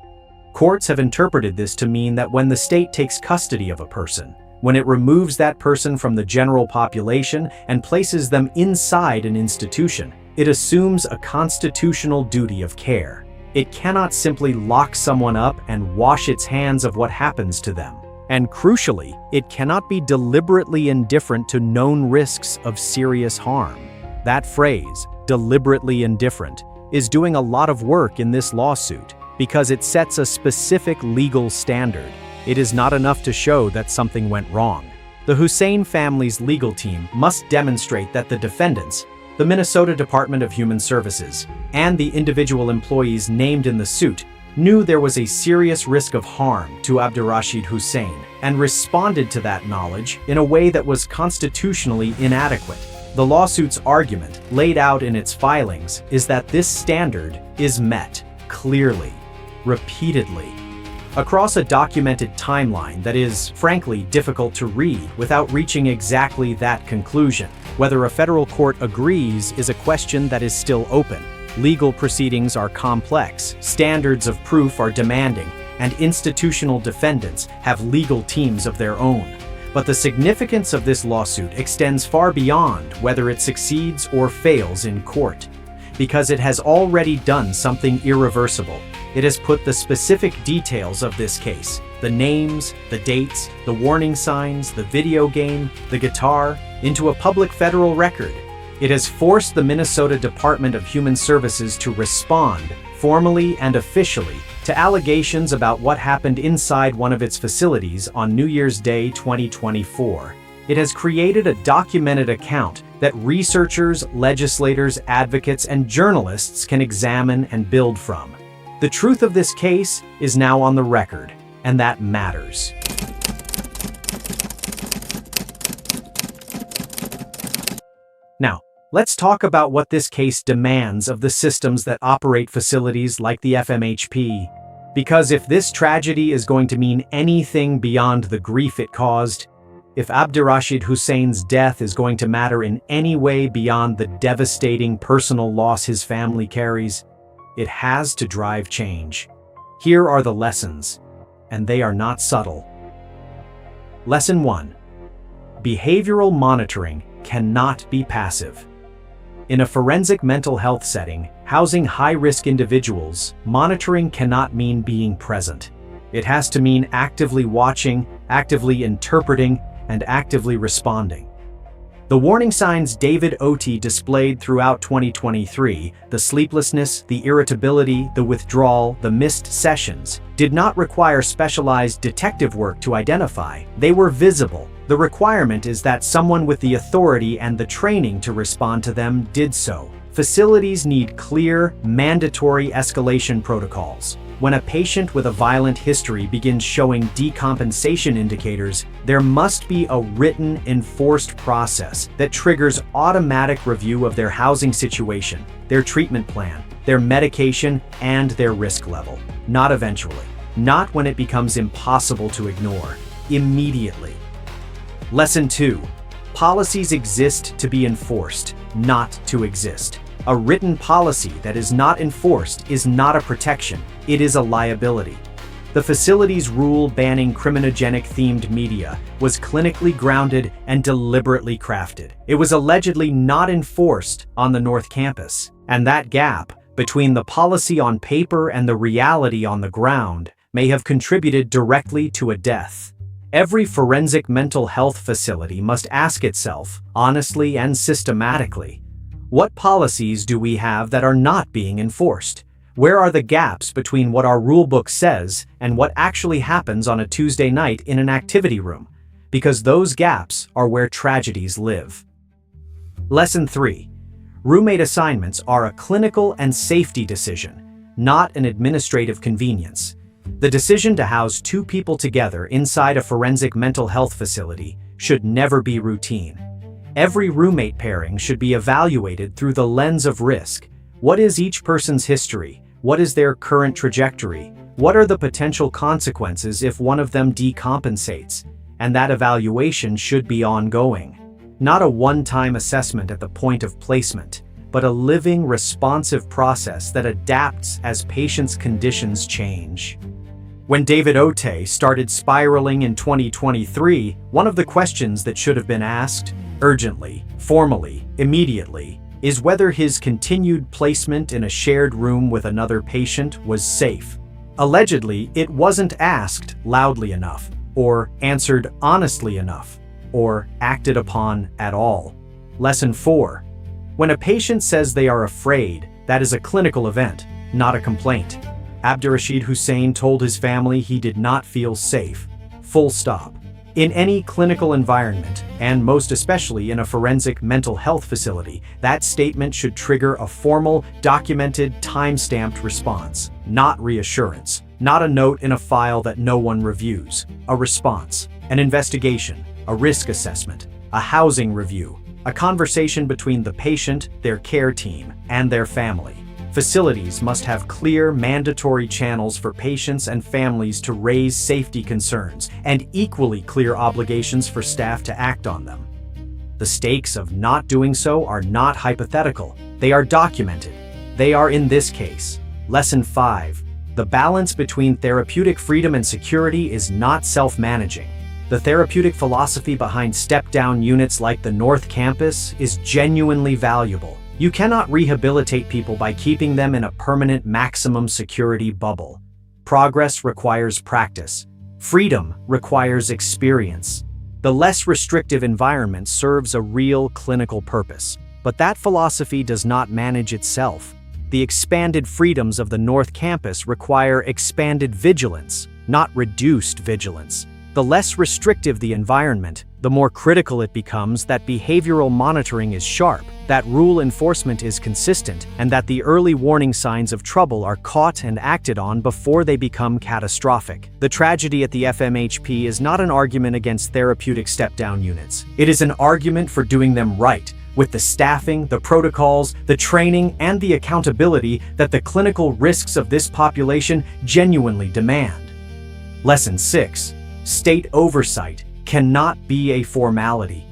Courts have interpreted this to mean that when the state takes custody of a person, when it removes that person from the general population and places them inside an institution, it assumes a constitutional duty of care. It cannot simply lock someone up and wash its hands of what happens to them. And crucially, it cannot be deliberately indifferent to known risks of serious harm. That phrase, deliberately indifferent, is doing a lot of work in this lawsuit because it sets a specific legal standard. It is not enough to show that something went wrong. The Hussein family's legal team must demonstrate that the defendants, the Minnesota Department of Human Services, and the individual employees named in the suit knew there was a serious risk of harm to Abdirashid Hussein and responded to that knowledge in a way that was constitutionally inadequate. The lawsuit's argument, laid out in its filings, is that this standard is met clearly, repeatedly, across a documented timeline that is, frankly, difficult to read without reaching exactly that conclusion. Whether a federal court agrees is a question that is still open. Legal proceedings are complex, standards of proof are demanding, and institutional defendants have legal teams of their own. But the significance of this lawsuit extends far beyond whether it succeeds or fails in court, because it has already done something irreversible. It has put the specific details of this case, the names, the dates, the warning signs, the video game, the guitar, into a public federal record. It has forced the Minnesota Department of Human Services to respond, formally and officially, to allegations about what happened inside one of its facilities on New Year's Day 2024. It has created a documented account that researchers, legislators, advocates, and journalists can examine and build from. The truth of this case is now on the record, and that matters. Now, let's talk about what this case demands of the systems that operate facilities like the FMHP. Because if this tragedy is going to mean anything beyond the grief it caused, if Abdirashid Hussein's death is going to matter in any way beyond the devastating personal loss his family carries, it has to drive change. Here are the lessons, and they are not subtle. Lesson 1. Behavioral monitoring cannot be passive. In a forensic mental health setting, housing high-risk individuals, monitoring cannot mean being present. It has to mean actively watching, actively interpreting, and actively responding. The warning signs David Otey displayed throughout 2023, the sleeplessness, the irritability, the withdrawal, the missed sessions, did not require specialized detective work to identify. They were visible. The requirement is that someone with the authority and the training to respond to them did so. Facilities need clear, mandatory escalation protocols. When a patient with a violent history begins showing decompensation indicators, there must be a written, enforced process that triggers automatic review of their housing situation, their treatment plan, their medication, and their risk level. Not eventually. Not when it becomes impossible to ignore. Immediately. Lesson 2. Policies exist to be enforced, not to exist. A written policy that is not enforced is not a protection, it is a liability. The facility's rule banning criminogenic-themed media was clinically grounded and deliberately crafted. It was allegedly not enforced on the North Campus, and that gap between the policy on paper and the reality on the ground may have contributed directly to a death. Every forensic mental health facility must ask itself, honestly and systematically, what policies do we have that are not being enforced? Where are the gaps between what our rulebook says and what actually happens on a Tuesday night in an activity room? Because those gaps are where tragedies live. Lesson 3. Roommate assignments are a clinical and safety decision, not an administrative convenience. The decision to house 2 people together inside a forensic mental health facility should never be routine. Every roommate pairing should be evaluated through the lens of risk. What is each person's history? What is their current trajectory? What are the potential consequences if one of them decompensates? And that evaluation should be ongoing. Not a one-time assessment at the point of placement, but a living, responsive process that adapts as patients' conditions change. When David Otey started spiraling in 2023, one of the questions that should have been asked, urgently, formally, immediately, is whether his continued placement in a shared room with another patient was safe. Allegedly, it wasn't asked loudly enough, or answered honestly enough, or acted upon at all. Lesson 4. When a patient says they are afraid, that is a clinical event, not a complaint. Abdirashid Hussein told his family he did not feel safe. Full stop. In any clinical environment, and most especially in a forensic mental health facility, that statement should trigger a formal, documented, time-stamped response. Not reassurance. Not a note in a file that no one reviews. A response. An investigation. A risk assessment. A housing review. A conversation between the patient, their care team, and their family. Facilities must have clear, mandatory channels for patients and families to raise safety concerns, and equally clear obligations for staff to act on them. The stakes of not doing so are not hypothetical. They are documented. They are in this case. Lesson 5. The balance between therapeutic freedom and security is not self-managing. The therapeutic philosophy behind step-down units like the North Campus is genuinely valuable. You cannot rehabilitate people by keeping them in a permanent maximum security bubble. Progress requires practice. Freedom requires experience. The less restrictive environment serves a real clinical purpose, but that philosophy does not manage itself. The expanded freedoms of the North Campus require expanded vigilance, not reduced vigilance. The less restrictive the environment, the more critical it becomes that behavioral monitoring is sharp, that rule enforcement is consistent, and that the early warning signs of trouble are caught and acted on before they become catastrophic. The tragedy at the FMHP is not an argument against therapeutic step-down units. It is an argument for doing them right, with the staffing, the protocols, the training, and the accountability that the clinical risks of this population genuinely demand. Lesson 6. State oversight cannot be a formality.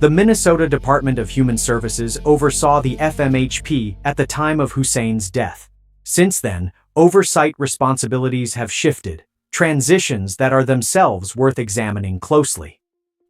The Minnesota Department of Human Services oversaw the FMHP at the time of Hussein's death. Since then, oversight responsibilities have shifted, transitions that are themselves worth examining closely.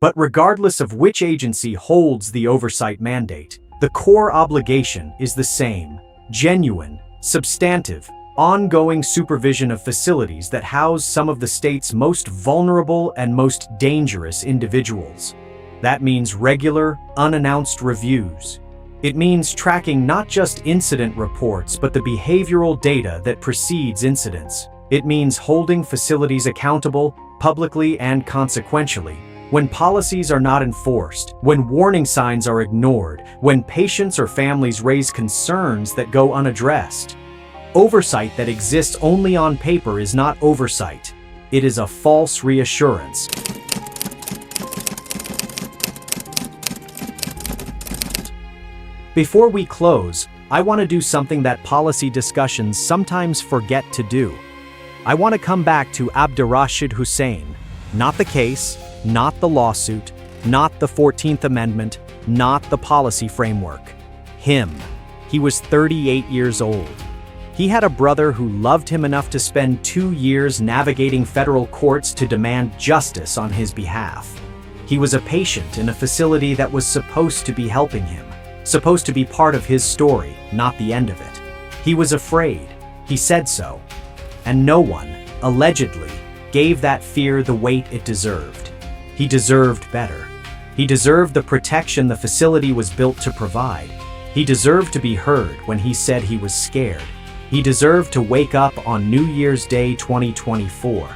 But regardless of which agency holds the oversight mandate, the core obligation is the same: genuine, substantive, ongoing supervision of facilities that house some of the state's most vulnerable and most dangerous individuals. That means regular, unannounced reviews. It means tracking not just incident reports but the behavioral data that precedes incidents. It means holding facilities accountable, publicly and consequentially, when policies are not enforced, when warning signs are ignored, when patients or families raise concerns that go unaddressed. Oversight that exists only on paper is not oversight. It is a false reassurance. Before we close, I want to do something that policy discussions sometimes forget to do. I want to come back to Abdirashid Hussein. Not the case, not the lawsuit, not the 14th Amendment, not the policy framework. Him. He was 38 years old. He had a brother who loved him enough to spend 2 years navigating federal courts to demand justice on his behalf. He was a patient in a facility that was supposed to be helping him, supposed to be part of his story, not the end of it. He was afraid. He said so. And no one, allegedly, gave that fear the weight it deserved. He deserved better. He deserved the protection the facility was built to provide. He deserved to be heard when he said he was scared. He deserved to wake up on New Year's Day 2024.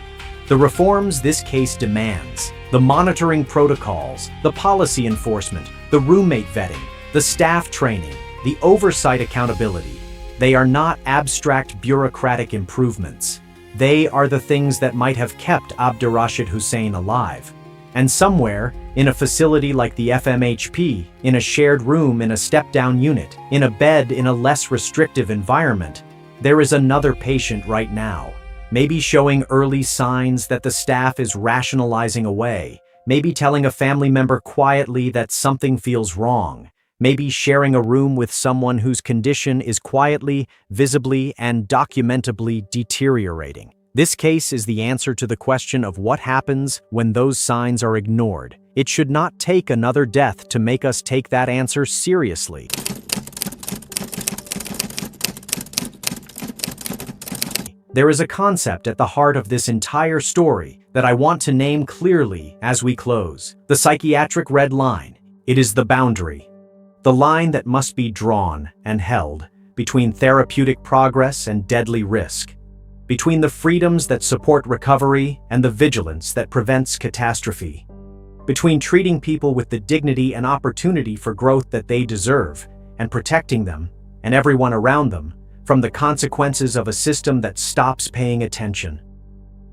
The reforms this case demands, the monitoring protocols, the policy enforcement, the roommate vetting, the staff training, the oversight accountability, they are not abstract bureaucratic improvements. They are the things that might have kept Abdirashid Hussein alive. And somewhere, in a facility like the FMHP, in a shared room in a step-down unit, in a bed in a less restrictive environment, there is another patient right now, maybe showing early signs that the staff is rationalizing away, maybe telling a family member quietly that something feels wrong, maybe sharing a room with someone whose condition is quietly, visibly, and documentably deteriorating. This case is the answer to the question of what happens when those signs are ignored. It should not take another death to make us take that answer seriously. There is a concept at the heart of this entire story that I want to name clearly as we close. The psychiatric red line. It is the boundary. The line that must be drawn and held between therapeutic progress and deadly risk. Between the freedoms that support recovery and the vigilance that prevents catastrophe. Between treating people with the dignity and opportunity for growth that they deserve and protecting them and everyone around them from the consequences of a system that stops paying attention.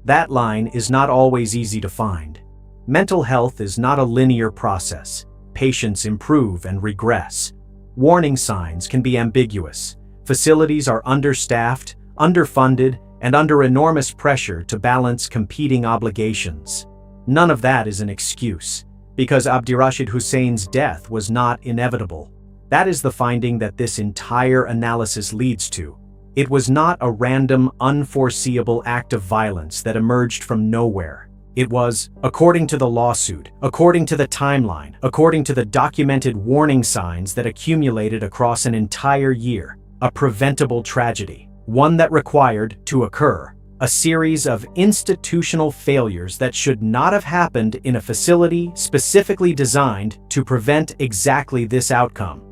That line is not always easy to find. Mental health is not a linear process. Patients improve and regress. Warning signs can be ambiguous. Facilities are understaffed, underfunded, and under enormous pressure to balance competing obligations. None of that is an excuse, because Abdirashid Hussein's death was not inevitable. That is the finding that this entire analysis leads to. It was not a random, unforeseeable act of violence that emerged from nowhere. It was, according to the lawsuit, according to the timeline, according to the documented warning signs that accumulated across an entire year, a preventable tragedy, one that required, to occur, a series of institutional failures that should not have happened in a facility specifically designed to prevent exactly this outcome.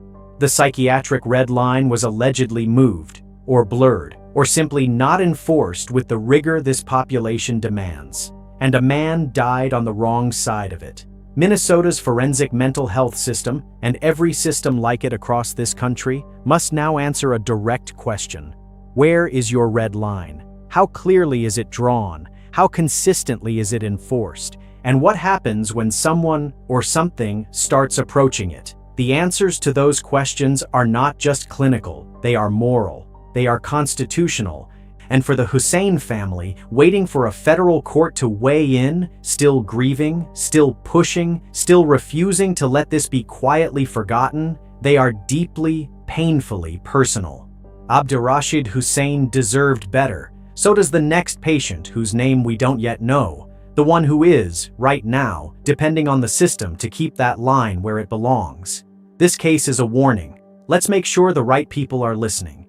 The psychiatric red line was allegedly moved, or blurred, or simply not enforced with the rigor this population demands. and a man died on the wrong side of it. Minnesota's forensic mental health system, and every system like it across this country, must now answer a direct question. Where is your red line? How clearly is it drawn? How consistently is it enforced? And what happens when someone or something starts approaching it? The answers to those questions are not just clinical, they are moral, they are constitutional. And for the Hussein family, waiting for a federal court to weigh in, still grieving, still pushing, still refusing to let this be quietly forgotten, they are deeply, painfully personal. Abdirashid Hussein deserved better. So does the next patient whose name we don't yet know. The one who is, right now, depending on the system to keep that line where it belongs. This case is a warning. Let's make sure the right people are listening.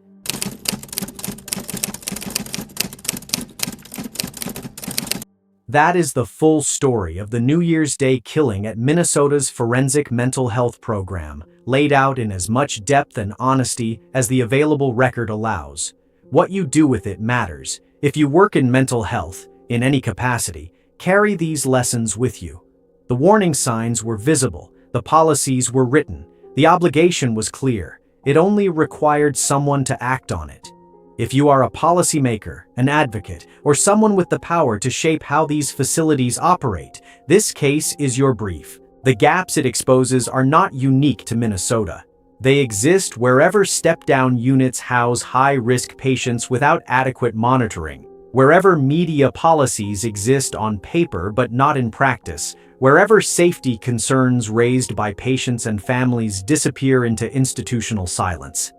That is the full story of the New Year's Day killing at Minnesota's Forensic Mental Health Program, laid out in as much depth and honesty as the available record allows. What you do with it matters. If you work in mental health, in any capacity, carry these lessons with you. The warning signs were visible, the policies were written, the obligation was clear. It only required someone to act on it. If you are a policymaker, an advocate, or someone with the power to shape how these facilities operate, this case is your brief. The gaps it exposes are not unique to Minnesota. They exist wherever step-down units house high-risk patients without adequate monitoring, wherever media policies exist on paper but not in practice, wherever safety concerns raised by patients and families disappear into institutional silence.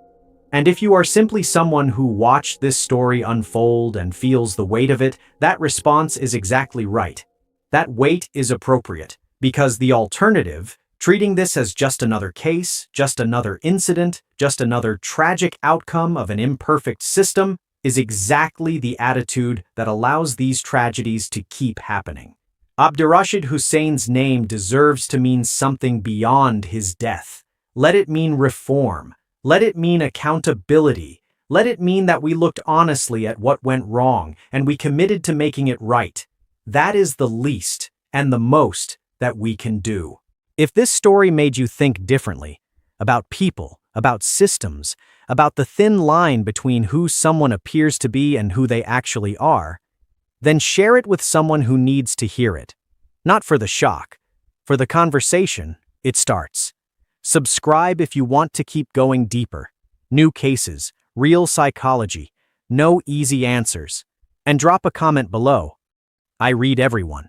And if you are simply someone who watched this story unfold and feels the weight of it, that response is exactly right. That weight is appropriate, because the alternative, treating this as just another case, just another incident, just another tragic outcome of an imperfect system, is exactly the attitude that allows these tragedies to keep happening. Abdirashid Hussein's name deserves to mean something beyond his death. Let it mean reform. Let it mean accountability. Let it mean that we looked honestly at what went wrong and we committed to making it right. That is the least and the most that we can do. If this story made you think differently about people, about systems, about the thin line between who someone appears to be and who they actually are, then share it with someone who needs to hear it. Not for the shock, for the conversation it starts. Subscribe if you want to keep going deeper. New cases, real psychology, no easy answers. And drop a comment below. I read everyone.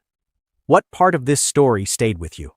What part of this story stayed with you?